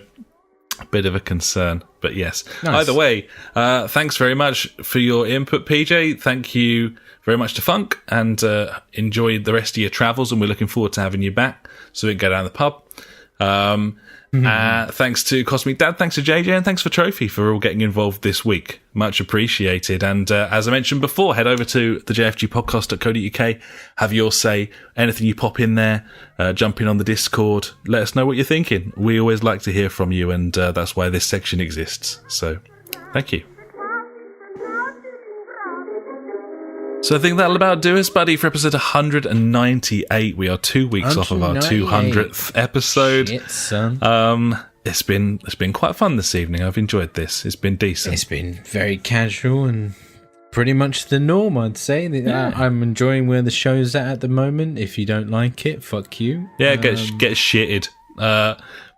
a bit of a concern. But yes, nice. Either way, thanks very much for your input, PJ. Thank you very much to Funk, and enjoy the rest of your travels, and we're looking forward to having you back so we can go down to the pub. Thanks to Cosmic Dad, thanks to JJ, and thanks for Trophy for all getting involved this week. Much appreciated. And as I mentioned before, head over to the jfgpodcast.co.uk, have your say, anything you pop in there, jump in on the Discord, let us know what you're thinking. We always like to hear from you, and that's why this section exists. So, thank you. So I think that'll about do us, buddy, for episode 198. We are 2 weeks off of our 200th episode. Shit, son. It's been quite fun this evening. I've enjoyed this. It's been decent. It's been very casual and pretty much the norm, I'd say. I'm enjoying where the show's at the moment. If you don't like it, fuck you. Yeah, get shitted.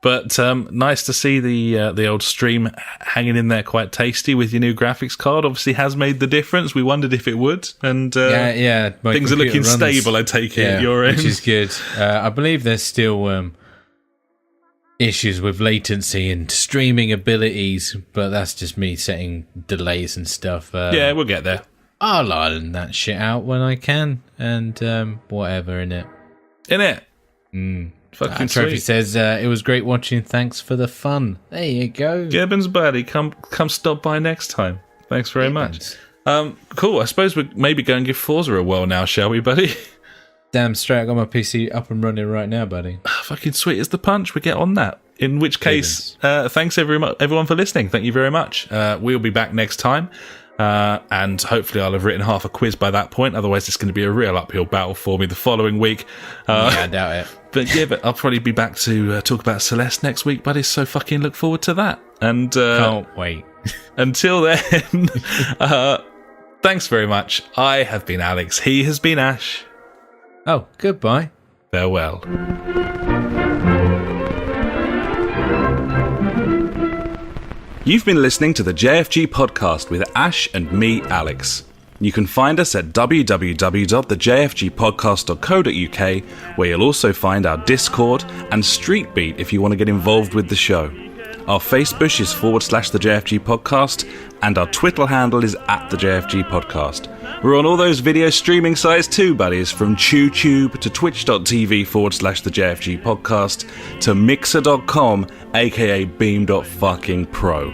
But nice to see the old stream hanging in there quite tasty with your new graphics card. Obviously has made the difference. We wondered if it would. And things are looking stable, I take it, at your end. Which is good. I believe there's still issues with latency and streaming abilities, but that's just me setting delays and stuff. We'll get there. I'll iron that shit out when I can, and whatever, innit? Fucking Trophy sweet. says, it was great watching, thanks for the fun. There you go. Gibbons, buddy, come stop by next time. Thanks very much. Cool, I suppose we'll maybe go and give Forza a whirl now, shall we, buddy? Damn straight, I got my PC up and running right now, buddy. Fucking sweet as the punch, we get on that. In which case, thanks everyone for listening. Thank you very much. We'll be back next time. And hopefully I'll have written half a quiz by that point. Otherwise, it's going to be a real uphill battle for me the following week. I doubt it. But I'll probably be back to talk about Celeste next week, buddy. So fucking look forward to that. And can't wait. Until then, thanks very much. I have been Alex. He has been Ash. Oh, goodbye. Farewell. You've been listening to the JfG podcast with Ash and me, Alex. You can find us at www.thejfgpodcast.co.uk, where you'll also find our Discord and Street Beat if you want to get involved with the show. Our Facebook is /the JfG podcast, and our Twitter handle is @the JfG podcast. We're on all those video streaming sites too, buddies, from TubeTube to twitch.tv /the JfG podcast to mixer.com, aka beam.fucking-pro.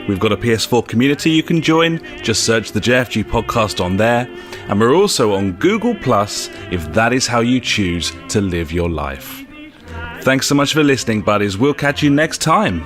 We've got a PS4 community you can join, just search the JfG podcast on there, and we're also on Google Plus if that is how you choose to live your life. Thanks so much for listening, buddies. We'll catch you next time.